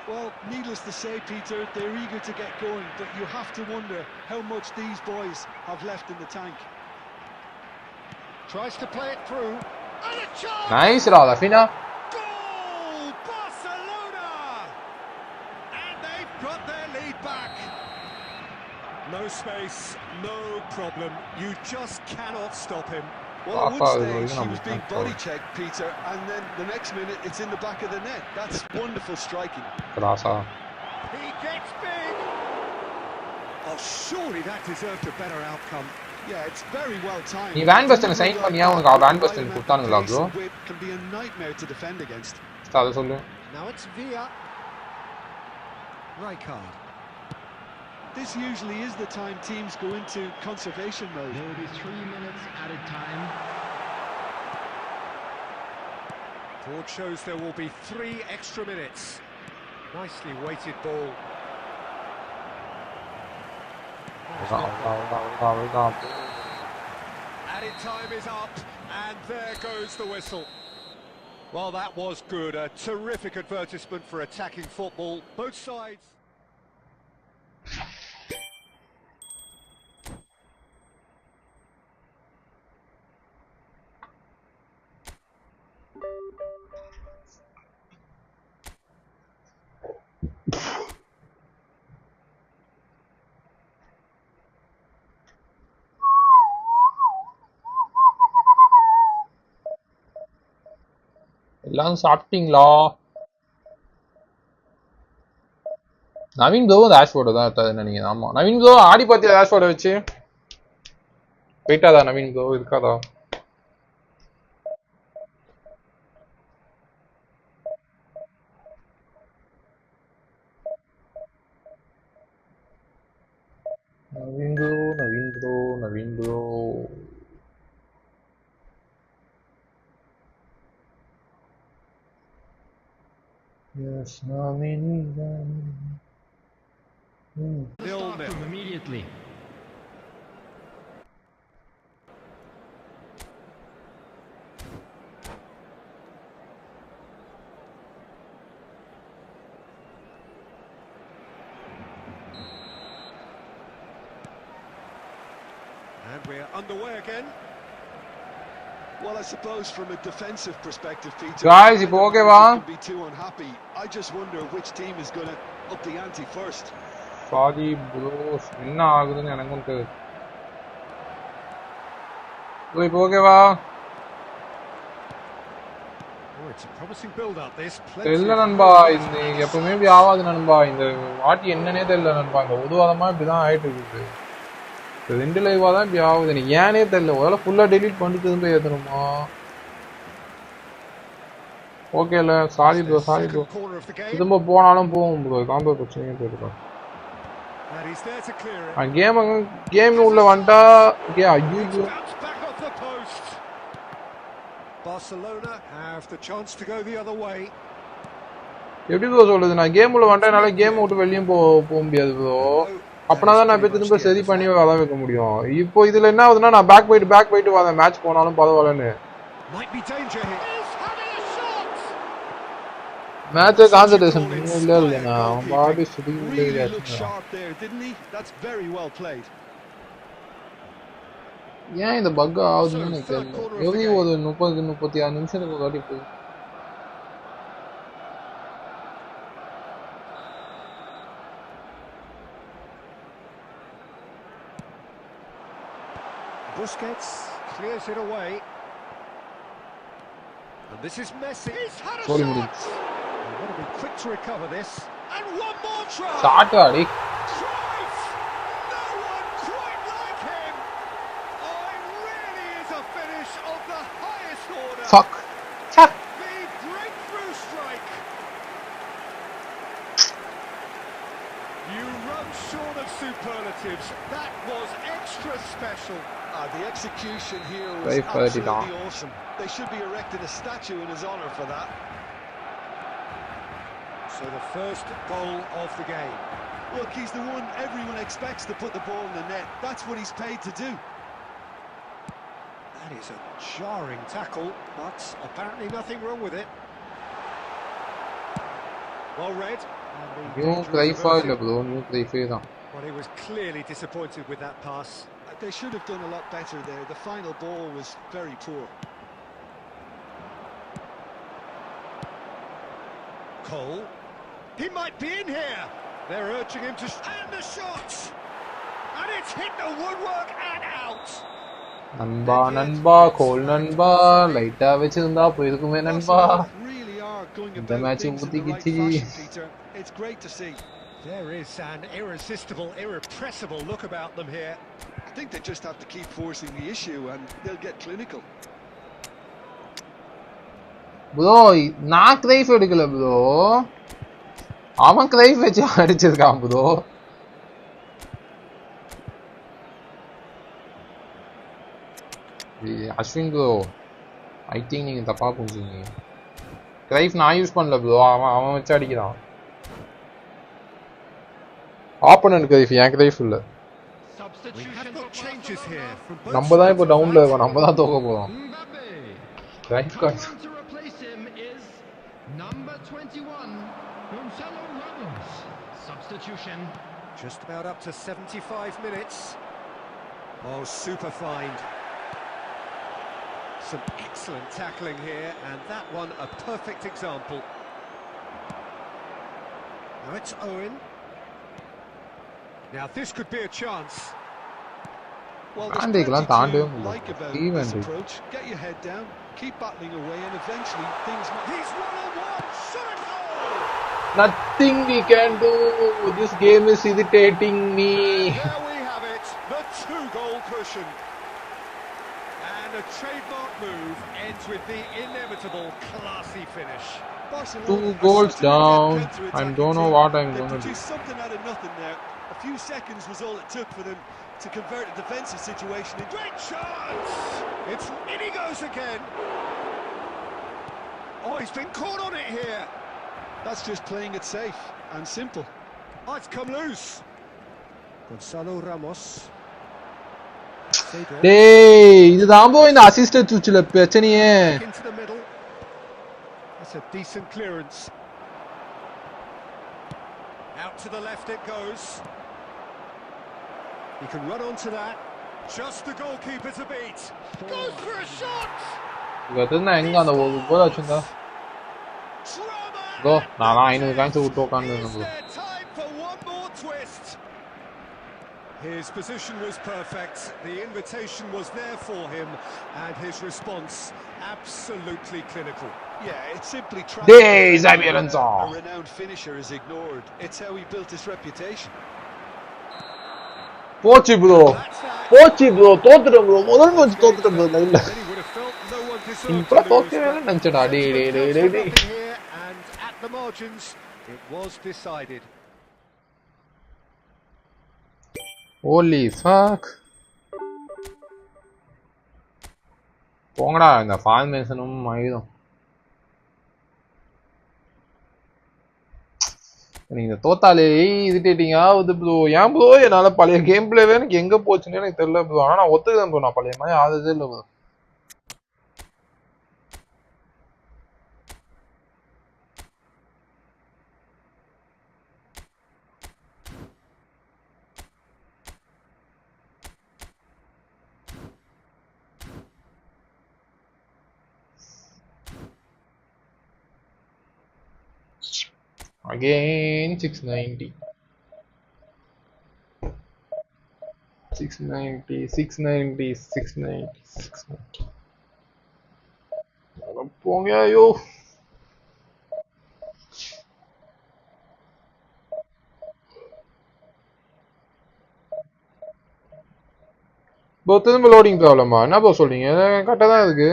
Well, needless to say, Peter, they're eager to get going, but you have to wonder how much these boys have left in the tank. Tries to play it through. And a chance! Nice, Rafinha. Goal! Barcelona! And they've got their lead back. No space, no problem. You just cannot stop him. Well, at one stage he was being body checked, Peter, and then the next minute it's in the back of the net. That's wonderful striking. He gets big. Oh, surely that deserved a better outcome. Yeah, it's very well timed. நீ Van Basten sign பண்ணியா? உனக்கு Van Basten கொடுத்தானுங்களா bro? Can be a nightmare to defend against. அத சொல்லு. Now it's Villa. Rijkaard. This usually is the time teams go into conservation mode. There will be 3 minutes added time. Board shows there will be 3 extra minutes. Nicely weighted ball. Added time is up, and there goes the whistle. Well, that was good. A terrific advertisement for attacking football. Both sides. எல்லாம் சாப்பிட்டீங்களா? Naveen bro Rashford தான் எடுத்தாதுன்னு நினைக்கிறேன். ஆமா Naveen bro Audi பார்த்தியா ராஷ்ஃபோர்டை வச்சு? போயிட்டாதா Naveen bro? இருக்காதா? Naveen bro Yes, Stop him immediately. And we're underway again. Well, I suppose from a defensive perspective, Peter, guys, இப்போ ஓகேவா? Be too unhappy. I just wonder which team is going to up the ante first. Sorry bro, என்ன ஆகுதுன்னு எனக்கும் தெரியல. இப்போ ஓகேவா? Oh, it's a promising build up this. தெரியல நண்பா, இந்த எப்பவுமே இப்படி ஆகாது நண்பா. இந்த வாட்டி என்னன்னே தெரியல நண்பா. இந்த உதுவாதமா இப்படிதான் ஆயிட்டு இருக்கு. ரெண்டு லைவா தான் இப்படி ஆகுது எனக்கு ஏனே தெரியல ஒருவேளை ஃபுல்லாக டெலீட் பண்ணிட்டு திரும்ப ஏற்றணுமா ஓகே இல்லை சாரி ப்ரோ திரும்ப போனாலும் போகும் ப்ரோ காம்போ பிரச்சனையே போயிருக்கோம் கேம் உள்ள வந்துட்டா ஐயோ Barcelona have the chance to go the other way. எப்படி ப்ரோ சொல்றது நான் கேம் உள்ள வந்துட்டா என்னால கேம் விட்டு வெளியும் போக முடியாது ப்ரோ அப்பனா தான் நான் போய் திரும்ப சரி பண்ணி வர வைக்க முடியும் இப்போ இதுல என்ன ஆகுதுன்னா நான் பேக் போயிட்டு வரேன் மேட்ச் போனாலும் பரவாயில்லன்னு மேட்ச் கான்சன்ட்ரேஷன் இல்ல இல்லைண்ணா அவன் பாடி சுத்தி ஏன் இந்த பக் ஆகுதுன்னு எனக்கு தெரியல எப்படி ஒரு 36 நிமிஷத்துக்கு காட்டி போய் Busquets clears it away. And this is Messi. He's had a shot. He's got to be quick to recover this. And one more try. Shot, buddy. No one quite like him. Oh, it really is a finish of the highest order. Fuck. The breakthrough strike. You run short of superlatives. That was extra special. The execution here was absolutely awesome. They should be erecting a statue in his honour for that. So the first goal of the game. Look, he's the one everyone expects to put the ball in the net. That's what he's paid to do. That is a jarring tackle, but apparently nothing wrong with it. Well read. But he was clearly disappointed with that pass. They should have done a lot better there. The final ball was very poor. Cole. He might be in here. They're urging him to... And the shot! And it's hit the woodwork and out. Nanba, Cole Nanba, later vechirundha poirukume Nanba. Really are going about things in the right fashion, Peter. It's great to see. There is an irresistible, irrepressible look about them here. I think they just have to keep forcing the issue and they'll get clinical. Bro, நான் Cruyff எடுக்கல bro. அவன் Cruyff வச்சு அடிச்சிருக்கான் bro. Ashwin bro, I think நீங்க தப்பா புரிஞ்சீங்க. Cruyff நான் use பண்ணல bro. அவன் வச்சு அடிக்கிறான். ஆப்போனன்ட் கிரைஃப் ஏன் கிரைஃப் இல்ல. நம்ம தான் இப்போ டவுன்ல இருக்கோம் நம்ம தான் தோக்க போறோம் right card number 21 Gonzalo Ramos substitution just about up to 75 minutes. Oh, super find. Some excellent tackling here, and that one a perfect example. Now it's Owen. Now this could be a chance. Well, there's plenty to like about this approach. Get your head down, keep battling away, and eventually things might... He's one-on-one! Shot and goal! Nothing we can do. This game is irritating me. There we have it, the two-goal cushion. And a trademark move ends with the inevitable classy finish. Barcelona 2 goals down. I don't know what I'm going to do. Something out of nothing there. A few seconds was all it took for them to convert a defensive situation into... Great chance! In he goes again. Oh, he's been caught on it here. That's just playing it safe and simple. Oh, it's come loose. Gonzalo Ramos. Hey, இதுதான் bro இந்த assistant சுவிட்ச்ல பிரச்சனையே. Into the middle. That's a decent clearance. Out to the left it goes. He can run onto that. Just the goalkeeper to beat. Goes for a shot. 이거는 எங்க அந்த ஒரு கோல் அடிச்சா. Go. நான் 500 coins விட்டு உட்கார்ந்திருந்தேன் bro. Time for one more twist. His position was perfect. The invitation was there for him and his response absolutely clinical. Yeah, it's simply a renowned finisher is ignored. It's how he built his reputation. போச்சு bro போச்சு bro தோத்துட்டேன் bro முதல் match தோத்துட்டேன் bro லைவ்ல Many would have felt no one deserved இப்ப to lose, தோக்கவே but நினைச்சடா டேய் டேய் sentiment டேய் counts for டேய் nothing here, and at the margins, it was decided. holy fuck போங்கடா இந்த ஃபார்மேஷனும் ஆயுதம் நீங்க தோத்தாலே இதுட்டீங்க இது ப்ரோ ஏன் ப்ரோ என்னால பழைய கேம் பிளேவே எனக்கு எங்க போச்சுன்னு எனக்கு தெரியல ப்ரோ ஆனா நான் ஒத்துக்கிறேன் ப்ரோ நான் பழைய மாதிரி ஆததே இல்லை ப்ரோ again 690 690 690 690 690 போங்க ஐயோ ப்ரோ திரும்ப லோடிங் ப்ராப்ளமா என்ன ப்ரோ சொல்றீங்க கரெக்டாக தான் இருக்கு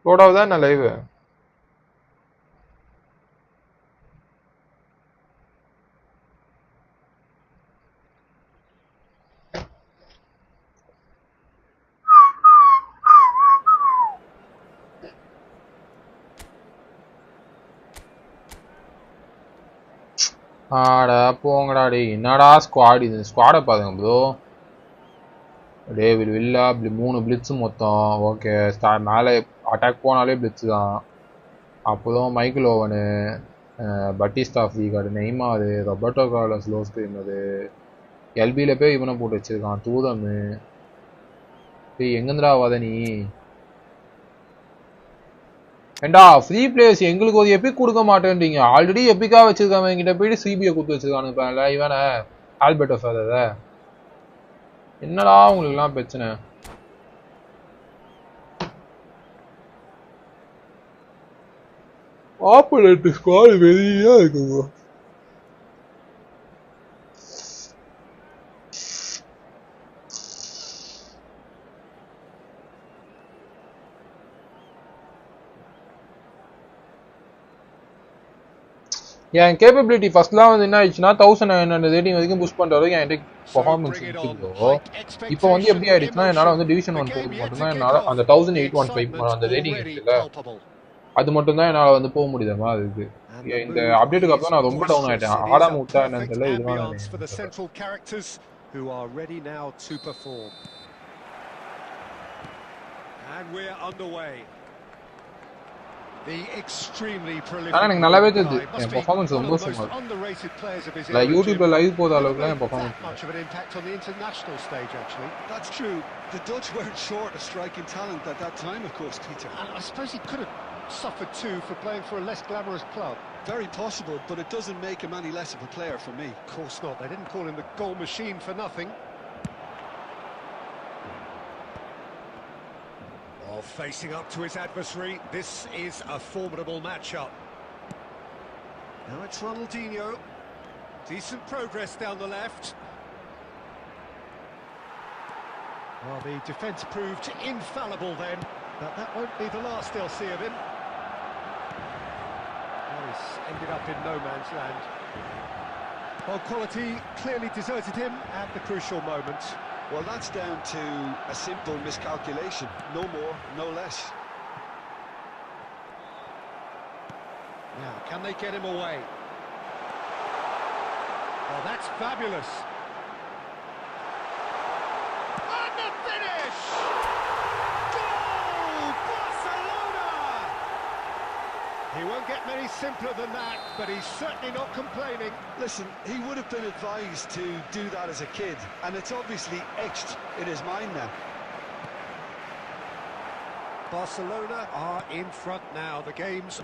லோட் ஆகுதா என்ன லைவ் ஆடா போங்கடா டேய் என்னடா ஸ்குவாட் இது ஸ்குவாடை பாருங்க ப்ரோ டேவிட் வில்லா இப்படி 3 பிளிட்ஸு மொத்தம் ஓகே மேலே அட்டாக் போனாலே பிளிட்ஸு தான் அப்புறம் மைக்கேல் ஓவனு பட்டிஸ்டா ஃப்ரீகார்டு Neymar Roberto Carlos low screen அது எல்பியில் போய் இவனை போட்டு வச்சிருக்கான் தூதமு டேய் எங்கேருந்துடா வத நீ ஏண்டா ஃப்ரீ பிளேயர்ஸ் எங்களுக்கு ஒரு எபிக் கொடுக்க மாட்டேன்றீங்க ஆல்ரெடி எப்பிக்காக வச்சிருக்காங்க என்கிட்ட போயிட்டு சிபிஐ கொடுத்து வச்சிருக்கானுப்பேன்ல இவனை ஆல்பர்டோ ஃபேதரை என்னடா உங்களுக்குலாம் பிரச்சனை ஆப்போனன்ட் ஸ்குவாட் வெளியா இருக்குங்க என் கேப்பபிலிட்டி ஃபர்ஸ்ட்லாம் வந்து என்ன ஆயிடுச்சுன்னா 1900 ரேட்டிங் வரைக்கும் புஷ் பண்ற வரைக்கும் என்கிட்ட பர்ஃபார்மன்ஸ் இருந்துச்சோ இப்போ வந்து எப்படி ஆயிடுச்சுன்னா என்னால் வந்து டிவிஷன் 1 போக மட்டும்தான் என்னால் அந்த 1815 அந்த ரேட்டிங் இருக்குல்ல அது மட்டும்தான் என்னால் வந்து போக முடியுதமா அதுக்கு இந்த அப்டேட்டுக்கு அப்புறம் நான் ரொம்ப டவுன் ஆயிட்டேன் ஆடாம விட்டா என்னன்னு தெரியல இதுதான் ஆனா எனக்கு நல்லாவே தெரியுது என் பெர்ஃபார்மன்ஸ் ரொம்ப சுமார் இல்ல யூடியூப்ல லைவ் போற அளவுக்குலாம் என் performance That's true. The Dutch weren't short of striking talent at that time, of course, Peter. I suppose he could have suffered too for playing for a less glamorous club. Very possible, but it doesn't make him any less of a player for me. Of course not. They didn't call him the goal machine for nothing. Oh, facing up to his adversary, this is a formidable matchup. Now it's Ronaldinho. Decent progress down the left. Well, the defence proved infallible then, but that won't be the last they'll see of him. Well, he's ended up in no man's land. Well, quality clearly deserted him at the crucial moment. Well, that's down to a simple miscalculation. No more, no less. Now, can they get him away? Well, that's fabulous. And the finish! Goal! Barcelona! He won't get many simpler than that, but he's certainly not complaining. Listen, he would have been advised to do that as a kid, and it's obviously etched in his mind now. Barcelona are in front now. The game's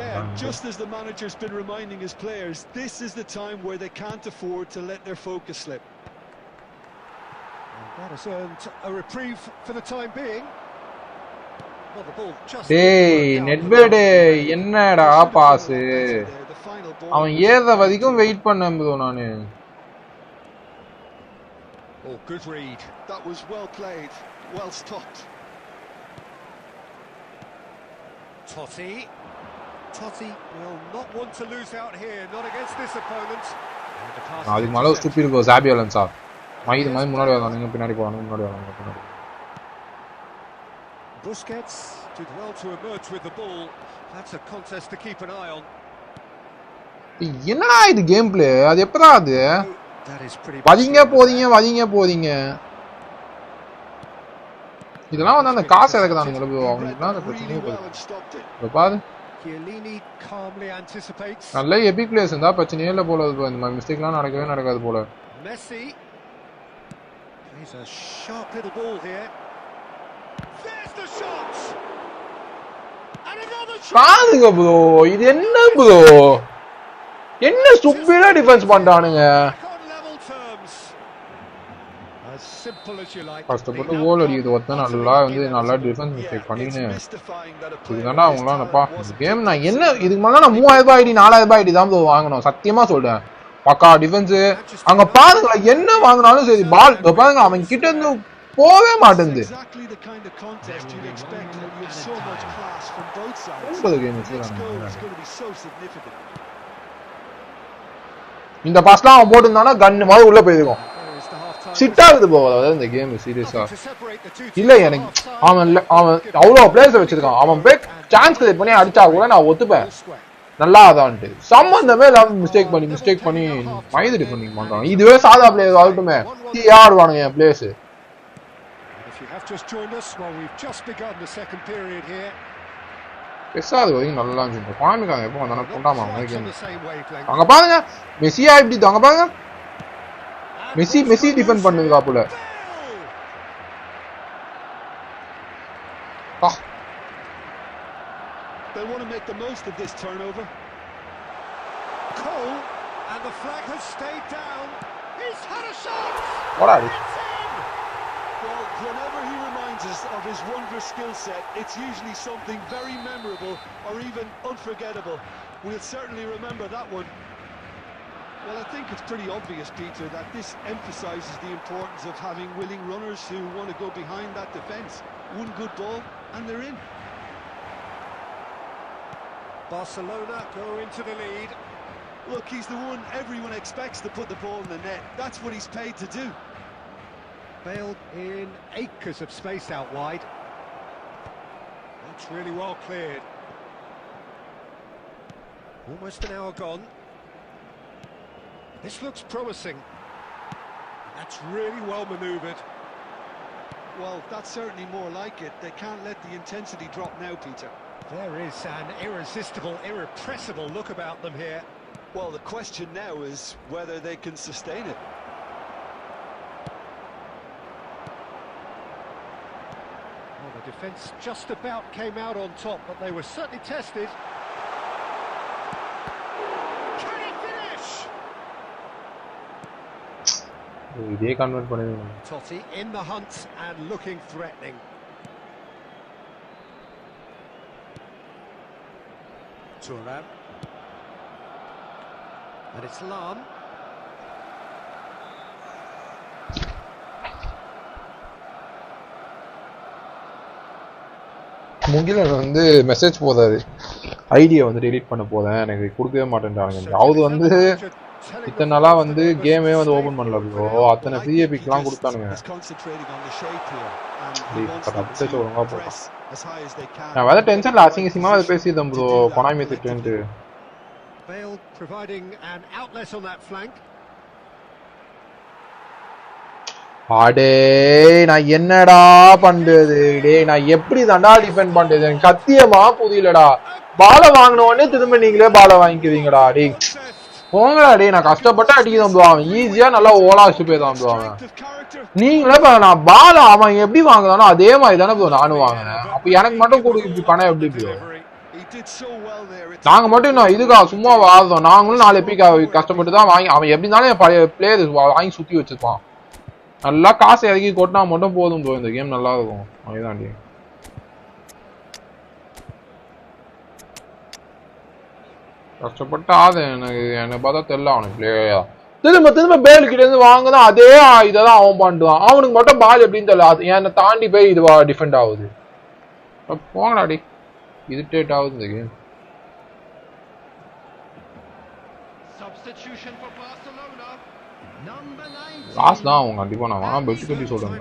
Yeah, just as the manager's been reminding his players, this is the time where they can't afford to let their focus slip. And that has earned a reprieve for the time being. Well, the ball just டேய் நெட்வேட் என்னடா pass அவன் ஏற வரைக்கும் wait பண்ணேன் bro நானு Oh, good read. That was well played, well stopped. Totti will not want to lose out here, not against this opponent. அதுக்கு மேல stupid bro சாபி அலன்சா மைது மாதிரி முன்னாடி வரானுங்க பின்னாடி போறானுங்க முன்னாடி வரானுங்க பின்னாடி Busquets did well to emerge with the ball. That's a contest to keep an eye on. என்னடா இது கேம் பிளே அது எப்படா அது வதிங்க போறீங்க இதெல்லாம் வந்து அந்த காசு இறக்குதானுங்க அவங்களுக்குலாம் அந்த பிரச்சனையே போகுது பாரு நல்ல எபிக் பிளேஸ் இருந்தா பிரச்சனையே இல்லை போல இந்த மாதிரி மிஸ்டேக்லாம் நடக்காது போல பாருங்க ப்ரோ இது என்ன ப்ரோ என்ன சூப்பரா டிஃபென்ஸ் பண்றானுங்க கஷ்டப்பட்டு கோல் அடிக்குது ஒருத்தன் நல்லா டிஃபென்ஸ் மிஸ்டேக் பண்ணின்னு இதுதான்டா அவங்களாம்ப்பா கேம் நான் என்ன இதுக்கு மேலே நான் 3000 ரூபாய் ஐடி 4000 ரூபாய் ஐடி தான் வாங்கணும் சத்தியமா சொல்றேன் பக்கா டிஃபென்ஸ் அங்க பாருங்களேன் என்ன வாங்கினாலும் சரி பால் பாருங்க அவன் கிட்ட இருந்து போவே மாட்டேங்குது இந்த பாஸ்லாம் அவன் போட்டுருந்தானா கன்னு மாதிரி உள்ள போயிருக்கும் சிட் ஆகுது போகாது இந்த கேம் சீரியஸா இல்ல எனக்கு அவன் அவ்வளவு பிளேயர்ஸ் வச்சிருக்கான் அவன் போய் சான்ஸ் கிரியேட் பண்ணி அடிச்சா கூட நான் ஒத்துப்பேன் நல்லா அதான்ட்டு சம்பந்தமே இல்லாம மிஸ்டேக் பண்ணி மைது டிஃபெண்டிங் பண்றாங்க இதுவே சாதா பிளேயர் ஆகட்டுமே ஆடுவானுங்க என் பிளேயர்ஸ் பெருசாது வரைக்கும் நல்லா இருந்துச்சு காமிக்காங்க எப்போ வந்தானே கொண்டாமா அங்க பாருங்க மெஸ்ஸியா இப்படி அங்க பாருங்க மெஸ்ஸி டிஃபெண்ட் பண்ணுதுக்கா போல They want to make the most of this turnover. Cole and the flag has stayed down. He's had a shot. What are you? Well, whenever he reminds us of his wondrous skill set, it's usually something very memorable or even unforgettable. We'll certainly remember that one. Well, I think it's pretty obvious, Peter, that this emphasises the importance of having willing runners who want to go behind that defence. One good ball and they're in. Barcelona go into the lead. Look, he's the one everyone expects to put the ball in the net. That's what he's paid to do. Bale in acres of space out wide. That's really well cleared. Almost an hour gone. This looks promising. That's really well manoeuvred. Well, that's certainly more like it. They can't let the intensity drop now, Peter. There is an irresistible, irrepressible look about them here. Well, the question now is whether they can sustain it. Well, the defence just about came out on top, but they were certainly tested. Can he finish? They convert பண்ணுவீங்க. Totti in the hunt and looking threatening. Turan. And it's Lam. Mugilan வந்து message போதாது ஐடியை வந்து delete பண்ண போதேன் எனக்கு கொடுக்கவே மாட்டேன்றாங்க அவர் வந்து இத்தனை நாளா வந்து கேமே வந்து ஓபன் பண்ணல ப்ரோ அத்தனை சிஏபிக்கெல்லாம் கொடுத்தானுங்க ஒழுங்கா போட்டான் நான் வேற டென்ஷன்ல அசிங்கமா அதை பேசிட்டேன் ப்ரோ கொனாமி திட்டுன்ட்டு அடே நான் என்னடா பண்றது டேய் நான் எப்படி தாண்டா டிஃபெண்ட் பண்றது எனக்கு சத்தியமா புரியலடா பால வாங்கின உடனே திரும்ப நீங்களே பால வாங்கிக்கிறீங்கடா டேய் போங்கடா டேய் நான் கஷ்டப்பட்டு அடிக்கதான் போவான் ஈஸியா நல்லா ஓலா வச்சு போய்தான் போவாங்க நீங்களே நான் பால அவன் எப்படி வாங்குதானோ அதே மாதிரி தானே ப்ரோ நானும் வாங்கினேன் அப்ப எனக்கு மட்டும் கொடுக்க இப்படி பணம் எப்படி ப்ரோ நாங்க மட்டும் நான் இதுக்கா சும்மா வாதம் நாங்களும் 4 எபி கஷ்டப்பட்டு தான் வாங்கி அவன் எப்படி இருந்தாலும் பழைய பிளேயர் வாங்கி சுத்தி வச்சிருப்பான் நல்லா காசு இறக்கி கொட்டினா மட்டும் போதும் ப்ரோ இந்த கேம் நல்லா இருக்கும் அதுதாண்டி கஷ்டப்பட்டு ஆகுது எனக்கு என்னை பார்த்தா தெரியல அவனுக்கு பிளேயா திரும்ப திரும்ப பேல் கிட்ட இருந்து வாங்கதான் அதே இதான் அவன் பண்ணுவான் அவனுக்கு மட்டும் பால் எப்படின்னு தெரியல அது என்னை தாண்டி போய் இதுவா டிஃபெண்ட் ஆகுது போங்கடாடி இரிட்டேட் ஆகுது இந்த கேம் லாஸ்ட் தான் அவங்க கண்டிப்பா நான் வேணா பெட்டு கட்டி சொல்றேன்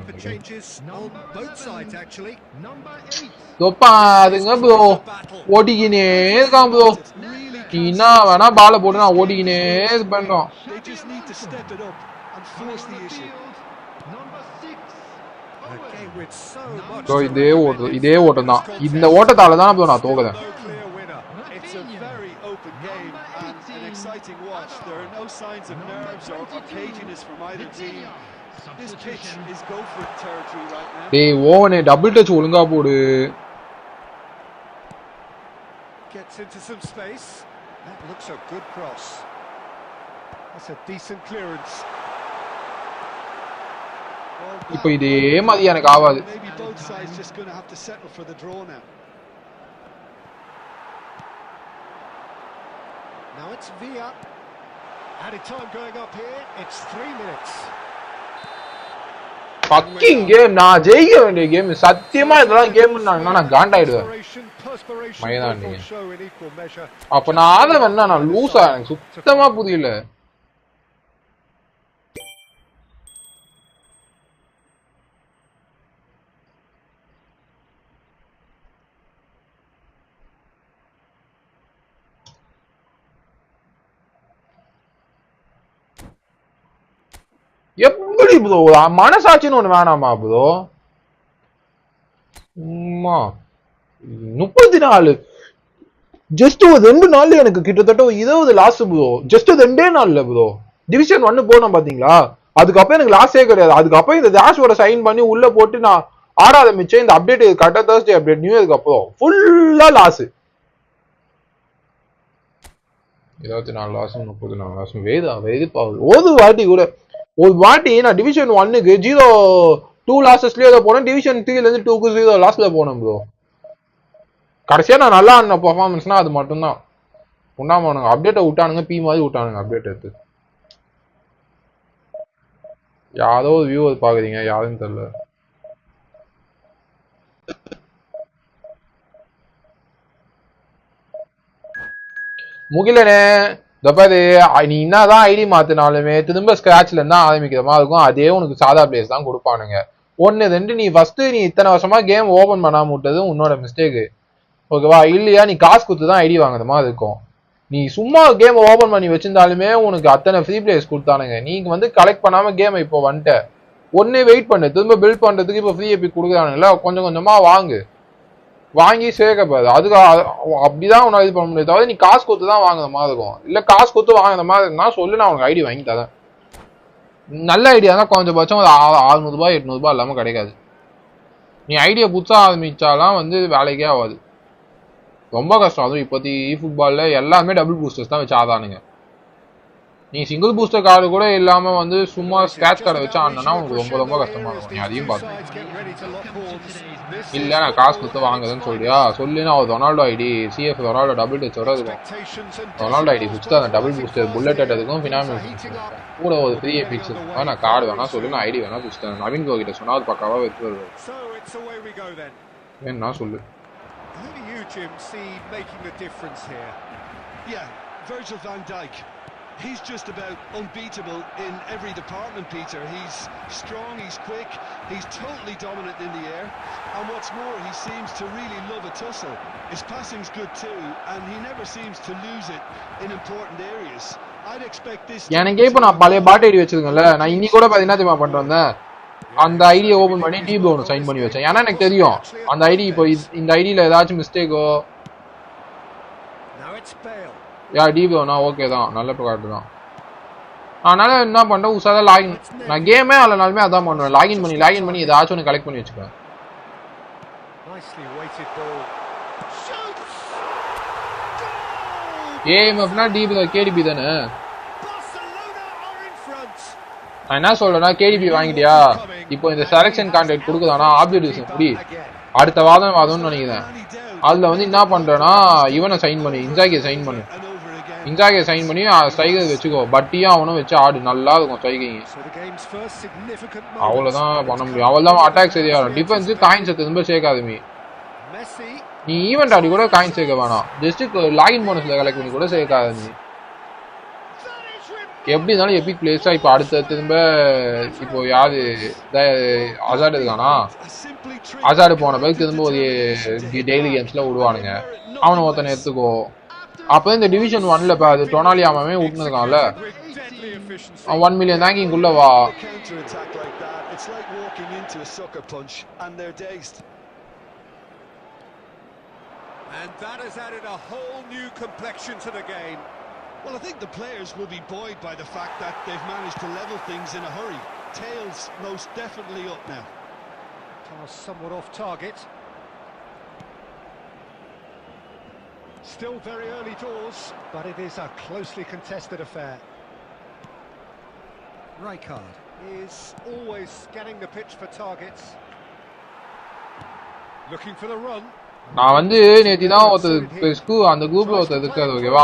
தொப்பா அதுங்க ப்ரோ ஓடிக்கினே இருக்கான் ப்ரோ என்ன வேணா பால போட்டு நான் ஓடிக்கினே இது பண்றோம் இதே ஓட்டம் தான் இந்த ஓட்டத்தால தான் நான் தோக்குறேன் Exciting watch. There are no signs of nerves or cageiness from either team. This pitch is go for it territory right now. Hey, ஓவனே டபுள் டச் ஒழுங்கா போடு. Gets into some space. That looks a good cross. That's a decent clearance. இப்போ இதே மாதிரி எனக்கு ஆவாது. Maybe both sides just going to have to settle for the draw now. Now it's Villa. Added time going up here. It's 3 minutes. Fucking game. நான் ஜெயிக்க வேண்டிய game சத்தியமா இதெல்லாம் கேம் நான் காண்டாயிடுவேன். மைதான் நீங்க. அப்ப நான் ஆத வேணா நான் லூசா எனக்கு சுத்தமா புரியல. எப்படி ப்ரோ மனசாட்சின்னு ஒண்ணு வேணாமா ப்ரோ 34 ஜஸ்ட் ஒரு 2 நாள்ல எனக்கு கிட்டத்தட்ட 20 லாஸ் ப்ரோ ஜஸ்ட் 2 நாள்ல ப்ரோ டிவிஷன் 1 போனோம் பாத்தீங்களா அதுக்கப்புறம் எனக்கு லாஸே கிடையாது அதுக்கப்புறம் இந்த டேஷோட சைன் பண்ணி உள்ள போட்டு நான் ஆட ஆரம்பிச்சேன் இந்த அப்டேட் கரெக்டா தேர்ஸ்டே அப்டேட் நியூ இயர்க்கு அப்புறம் ஃபுல்லா லாஸ் 24 லாஸ் 34 லாஸ் வேதா ஒரு வாட்டி கூட ஒரு வாட்டி நான் டிவிஷன் 1க்கு 0-2 லாஸஸ்லயே ஏதோ போனேன் டிவிஷன் 3ல இருந்து 2க்கு 0 லாஸ்ல போனேன் ப்ரோ கடைசியா நான் நல்லா ஆன பெர்ஃபார்மன்ஸ்னா அது மட்டும் தான் உண்ணாம அவனுங்க அப்டேட்டை விட்டானுங்க பி மாதிரி விட்டானுங்க அப்டேட் எடுத்து யாரோ ஒரு வியூ பாக்குறீங்க யாருன்னு தெரியல முகிலனே தப்பாது நீ என்னதான் ஐடி மாத்தினாலுமே திரும்ப ஸ்கிராச்ல இருந்தா ஆரம்பிக்கிற மாதிரி இருக்கும் அதே உனக்கு சாதா பிளேஸ் தான் கொடுப்பானுங்க 1-2 நீ ஃபர்ஸ்ட் நீ இத்தனை வருஷமா கேம் ஓபன் பண்ணாம விட்டது உன்னோட மிஸ்டேக் ஓகேவா இல்லையா நீ காசு கொடுத்து தான் ஐடி வாங்குற மாதிரி இருக்கும் நீ சும்மா கேம் ஓபன் பண்ணி வச்சிருந்தாலுமே உனக்கு அத்தனை ஃப்ரீ பிளேஸ் கொடுத்தானுங்க நீங்க வந்து கலெக்ட் பண்ணாம கேம் இப்போ வந்துட்ட ஒன்னே வெயிட் பண்ணு திரும்ப பில்ட் பண்றதுக்கு இப்போ ஃப்ரீ எபி கொடுக்குறானுங்களா கொஞ்சம் கொஞ்சமா வாங்கி சேர்க்கப்பாது அதுக்கு அப்படிதான் உன்னை இது பண்ண முடியாது தவிர நீ காசு கொடுத்து தான் வாங்குற மாதிரி இருக்கும் இல்ல காசு கொடுத்து வாங்குற மாதிரி இருந்தா சொல்லு நான் உனக்கு ஐடி வாங்கி தரேன் நல்ல ஐடியா தான் கொஞ்சம் ஒரு 600 ரூபாய் 800 ரூபாய் இல்லாம கிடைக்காது நீ ஐடியா புதுசா ஆரம்பிச்சாலாம் வந்து வேலைக்கே ஆகாது ரொம்ப கஷ்டம் அதுவும் இப்போத்தி eFootballல எல்லாமே டபுள் பூஸ்டர்ஸ் தான் வச்சு ஆதானுங்க நீ சிங்கிள் பூஸ்டர் கார்டு கூட இல்லாம வந்து சும்மா ஸ்கிராட்ச் கார்டை வச்சு ஆடினா உனக்கு ரொம்ப ரொம்ப கஷ்டமா இருக்கும் நீ அதையும் பார்த்து இல்ல நான் காசு கொடுத்து வாங்குதுன்னு சொல்லியா சொல்லி நான் ஒரு Ronaldo ID CF Ronaldo double டச்சோட இருக்கும் ரொனால்டோ ஐடி குடிச்சுட்டு அந்த டபுள் பூஸ்டர் புல்லட் எடுக்கும் ஃபினாமினல் கூட ஒரு ஃப்ரீ எபிக்ஸ் இருக்கும் நான் கார்டு வேணா சொல்லி நான் ஐடி வேணா குடிச்சிட்டேன் நவீன் கோகிட்ட சொன்னா அது பக்காவா வச்சு வருவேன் என்ன சொல்லு Who do you, Jim, see making the difference here? Yeah, Virgil van Dijk. He's just about unbeatable in every department, Peter. He's strong, he's quick, he's totally dominant in the air. And what's more, he seems to really love a tussle. His passing's good too, and he never seems to lose it in important areas. I'd expect this... எனக்கே இப்போ நான் பழைய பாட் ID வச்சிருக்கேன்ல நான் இன்னி கூட பாத்தீங்கன்னா தெரியுமா பண்றேன் அந்த ஐடியை ஓபன் பண்ணி டி ப்ளோ சைன் பண்ணி வச்சேன் ஏன்னா எனக்கு தெரியும் அந்த ஐடி இப்போ இந்த ஐடியில ஏதாச்சும் மிஸ்டேக்கோ யா டி ப்ளோனா ஓகே தான் நல்ல ப்ராடக்ட் தான் அதனால என்ன பண்றேன் உசாதா லாகின் நான் கேமே ஆலனாலுமே அதான் பண்ணுவேன் லாகின் பண்ணி ஏதாச்சும் ஒன்று கலெக்ட் பண்ணி வச்சுக்குவேன் ஏஎம்எஃப்னா டி ப்ளோ கேடிபி தானே நான் என்ன சொல்றேன்னா கேடிபி வாங்கிட்டியா இப்போ இந்த செலக்ஷன் கான்ட்ராக்ட் கொடுக்குதானா ஆப்ஜெக்டிவ்ஸ் முடி அடுத்த வாதம்னு நினைக்கிறேன் அதுல வந்து என்ன பண்றேன்னா இவனை சைன் பண்ணு இன்சாகியை சைன் பண்ணு இன்சாகே சைன் பண்ணி ஸ்ட்ரைக்கர் வச்சுக்கோ. பட்டியும் அவனும் வச்சு ஆடு, நல்லா இருக்கும் ஸ்ட்ரைக்கிங். அவ்வளோதான் பண்ண முடியும். அவ்வளோதான் அட்டாக் சரியா. டிஃபென்ஸ் காயின்ஸை திரும்ப சேர்க்காதுமே. நீ ஈவெண்ட் ஆடி கூட காயின் சேர்க்க வேணாம், ஜஸ்ட் லாகின் போனஸ்ல கலெக்ட் பண்ணி கூட சேர்க்காது. நீ எப்படி இருந்தாலும் எபிக் பிளேஸா இப்போ அடுத்த திரும்ப இப்போ யாரு அசாடு இருக்கானா, அசாடு போன பிறகு திரும்ப ஒரு டெய்லி கேம்ஸ்ல விடுவானுங்க. அவனை ஒருத்தனை எடுத்துக்கோ. அப்போ இந்த டிவிஷன் 1ல இப்போ அது டொனாலி அவன் விட்டுருக்கான்ல, 1 மில்லியன் ரேங்கிங்குள்ள வா. And that has added a whole new complexion to the game. Well, I think the players will be buoyed by the fact that they've managed to level things in a hurry. Tails most definitely up now. Pass somewhat off target. Still very early doors, but it is a closely contested affair. Rijkaard is always scanning the pitch for targets. Looking for the run. நான் வந்து நேற்று தான் ஒருத்தர் அந்த குரூப்ல ஒருத்தர் இருக்காது, ஓகேவா?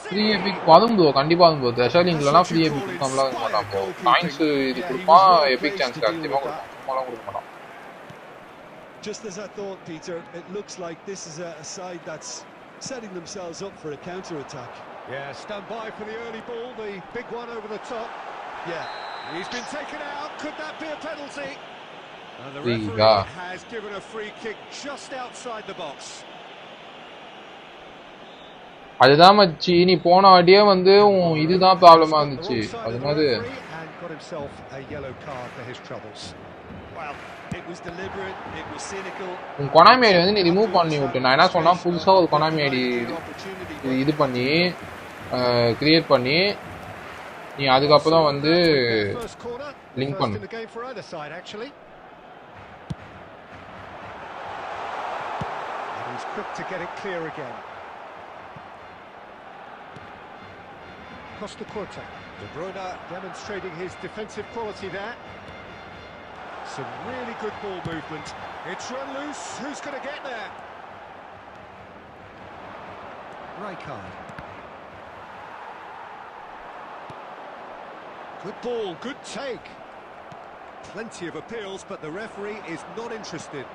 ஃப்ரீ எபிக் வரும் ப்ரோ, கண்டிப்பா வரும் ப்ரோ. த்ரெஷர்லிங்லாம் ஃப்ரீ எபிக் கொடுக்காமலாம் இருக்க மாட்டான் ப்ரோ. காயின்ஸ் இது கொடுப்பான், எபிக் சான்ஸ் கண்டிப்பா கொடுப்பான், சும்மாலாம் கொடுக்க மாட்டான். Just as I thought, Peter, it looks like this is a side that's setting themselves up for a counter attack. Yeah, stand by for the early ball, the big one over the top. Yeah, he's been taken out. Could that be a penalty? And the referee has given a free kick just outside the box. அதுதான் மச்சி, நீ போன வாட்டியே வந்து இதுதான் ப்ராப்ளமா இருந்துச்சு. அது மாதிரி உன் கொனாமி ஐடி வந்து நீ ரிமூவ் பண்ணி விட்டு, நான் என்ன சொன்னா புதுசா ஒரு கொனாமி ஐடி இது பண்ணி கிரியேட் பண்ணி நீ அதுக்கப்புறம் வந்து லிங்க் பண்ணு. Quick to get it clear again. Costa Corta. De Bruyne demonstrating his defensive quality there. Some really good ball movement. It's run loose. Who's going to get there? Rijkaard. Good ball, good take. Plenty of appeals, but the referee is not interested.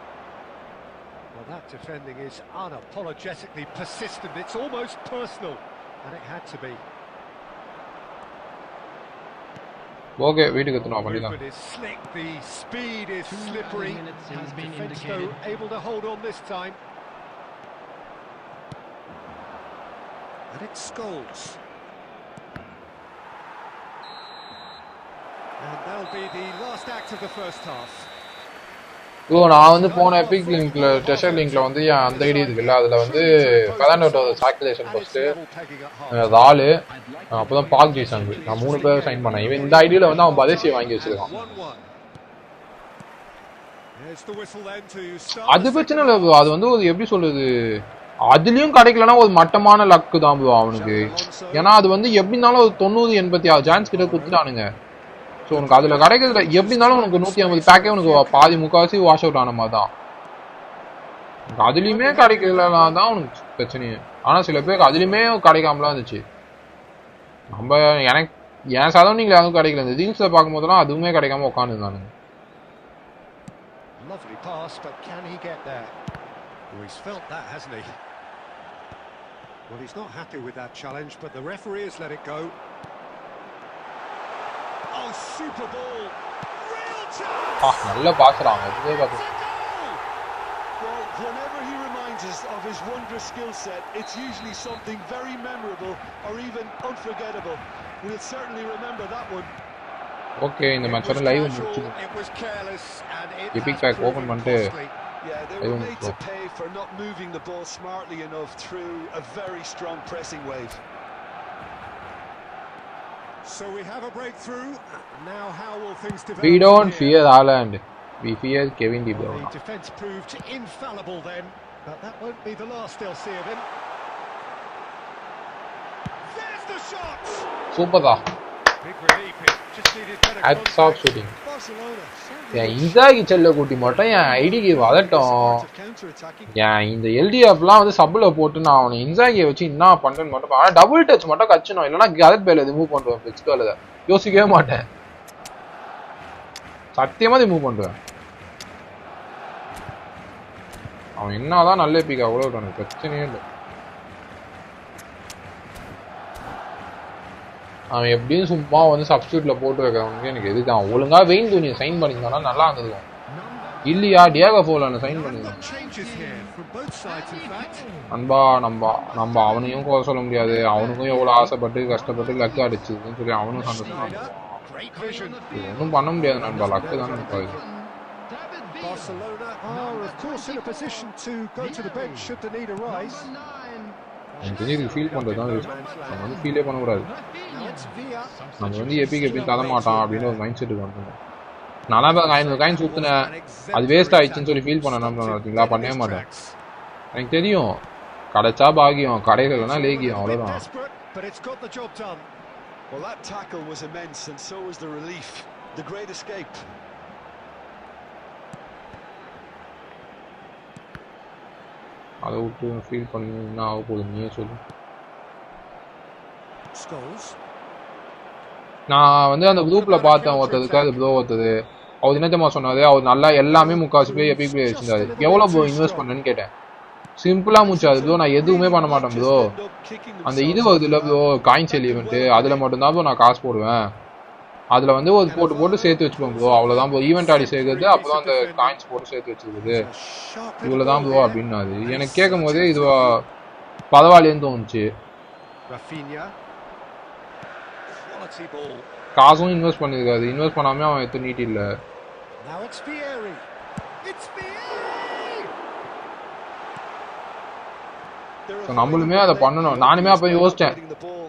Well, that defending is unapologetically persistent. It's almost personal, and it had to be. Okay, வீட்டுக்கு எத்தணும் பண்ணிடலாம். Movement is slick, the speed is slippery, and defense though able to hold on this time. And it's Scholes. And that'll be the last act of the first half. Bro நான் வந்து போன Epic லிங்க்ல treasure லிங்க்ல வந்து அந்த ID இருக்குல்ல, அதுல வந்து பெர்னாண்டோட சாக்குலேஷன் ஃபர்ஸ்ட் ராலு, அப்பதான் பாக் ஜேசன், நான் 3 பேர் சைன் பண்ணேன். இவன் இந்த ஐடியில வந்து அவன் பதேசியை வாங்கி வச்சிருக்கான். அது பிரச்சனை இல்லை ப்ரோ, அது வந்து ஒரு எப்படி சொல்றது, அதுலயும் கிடைக்கலன்னா ஒரு மட்டமான லக்கு தான் ப்ரோ அவனுக்கு. ஏன்னா அது வந்து எப்படினாலும் ஒரு 90-86 சான்ஸ் கிட்ட கொடுத்துட்டானுங்க. ஸோ உனக்கு அதில் கிடைக்கிறதுல எப்படி இருந்தாலும் உனக்கு 150 பேக்கே உனக்கு பாதி முக்கால்வாசி வாஷ் அவுட் ஆன மாதிரி தான். உனக்கு அதுலேயுமே கிடைக்கலனா தான் உனக்கு பிரச்சனையே. ஆனால் சில பேருக்கு அதுலேயுமே கிடைக்காமலாம் இருந்துச்சு. நம்ம எனக்கு என் சரௌண்டிங்கில் யாரும் கிடைக்கல, இந்த ரீல்ஸில் பார்க்கும்போதெல்லாம் அதுவுமே கிடைக்காம உட்காந்துருந்தானுங்க. Oh, super ball. Real chance. நல்ல பாஸ்றாங்க. இதுவே பாத்து. Well, whenever he reminds us of his wondrous skill set, it's usually something very memorable or even unforgettable. We'll certainly remember that one. Okay, இந்த மேட்சோட லைவ் முடிச்சு. It was careless and it epic pack open பண்ணிட்டு yeah, they were made to pay for not moving the ball smartly enough through a very strong pressing wave. So we have a breakthrough. Now how will things develop? We don't fear Haaland. We fear Kevin De Bruyne. The defense proved infallible then, but that won't be the last they'll see of him. There's the shot. Super da. Big relief. It just needed better Hats off shooting. Barcelona certainly ஏன் look இன்சாகி செல்ல கூட்டி மட்டும் என் ஐடிக்கு as வதட்டும். part of counter-attacking. ஏன் இந்த எல்டிஎஃப்லாம் வந்து சப்பில் போட்டு நான் அவனை இன்சாகியை வச்சு என்ன பண்ணுறேன்னு மட்டும் ஆனால் டபுள் டச் மட்டும் கச்சணும், இல்லைன்னா கதத் பேல ரிமூவ் பண்ணுவேன். பிரிச்சுக்கால யோசிக்கவே மாட்டேன், சத்தியமாக ரிமூவ் பண்ணுவேன். அவன் என்னதான் நல்ல பீக்கா கூட எனக்கு பிரச்சனையே இல்லை. அவன் எப்படியும் சும்மா வந்து சப்ஸ்டியூட்ல போட்டு வைக்கிறவனுக்கு எனக்கு எதுக்கு? ஒழுங்கா வெயின் துணியை சைன் பண்ணியிருந்தானா நல்லா இருந்திருக்கும். இல்லையா டியாகோ ஃபோலான சைன் பண்ணிருக்கான். அன்பா நம்ம அவனையும் குறை சொல்ல முடியாது. அவனுக்கும் எவ்வளவு ஆசைப்பட்டு கஷ்டப்பட்டு லக்கு அடிச்சுன்னு சொல்லி அவனும் சந்தோஷமா ஒன்றும் பண்ண முடியாது. நண்பா லக்கு தானே இருப்பாரு. Barcelona are of course in a position to go to the bench should the need arise. எனக்கு இதுக்கு ஃபீல் பண்ணுறது தான் வேஸ்ட். நம்ம வந்து ஃபீலே பண்ணக்கூடாது. நம்ம வந்து எப்படி தர மாட்டான் அப்படின்னு ஒரு மைண்ட் செட்டுக்கு வந்துடும். நல்லா இப்போ காயின் சுற்றுனேன், அது வேஸ்ட் ஆயிடுச்சுன்னு சொல்லி ஃபீல் பண்ண நம்ம பார்த்தீங்களா? பண்ணவே மாட்டேன். எனக்கு தெரியும் கிடைச்சா பாகியம், கடைகள்னா லேகியம், அவ்வளோதான். Well, that tackle was immense and so was the relief, the great escape. அதை விட்டு ஃபீல் பண்ணி என்ன ஆக போகுது நீயே சொல்லு. நான் வந்து அந்த குரூப்ல பார்த்தேன் ஒருத்ததுக்கு அது ப்ரோ ஒருத்தது அவர் என்னத்தமா சொன்னாரு, அவர் நல்லா எல்லாமே முக்காசு போய் எப்படி போய் வச்சிருந்தாரு. எவ்வளோ ப்ரோ இன்வெஸ்ட் பண்ணேன்னு கேட்டேன். சிம்பிளா முடிச்சாது ப்ரோ, நான் எதுவுமே பண்ண மாட்டேன் ப்ரோ. அந்த இது வருது இல்லை ப்ரோ காயின்ஸ் எலிமெண்ட்டு, அதில் மட்டும்தான் ப்ரோ நான் காசு போடுவேன். அதில் வந்து ஒரு போட்டு சேர்த்து வச்சுப்போம் ப்ரோ, அவ்வளோதான் ப்ரோ. ஈவெண்ட் ஆடி சேர்க்குறது அப்புறம் அந்த காயின்ஸ் போட்டு சேர்த்து வச்சுருக்குது, இவ்வளோதான் ப்ரோ அப்படின்னாரு. எனக்கு கேட்கும் போதே இது பரவாயில்லேன்னு தோணுச்சு. காசும் இன்வெஸ்ட் பண்ணியிருக்காது, இன்வெஸ்ட் பண்ணாமல் அவன் எத்தனை நீட் இல்லை. நம்மளுமே அதை பண்ணணும். நானுமே அப்போ யோசிச்சேன்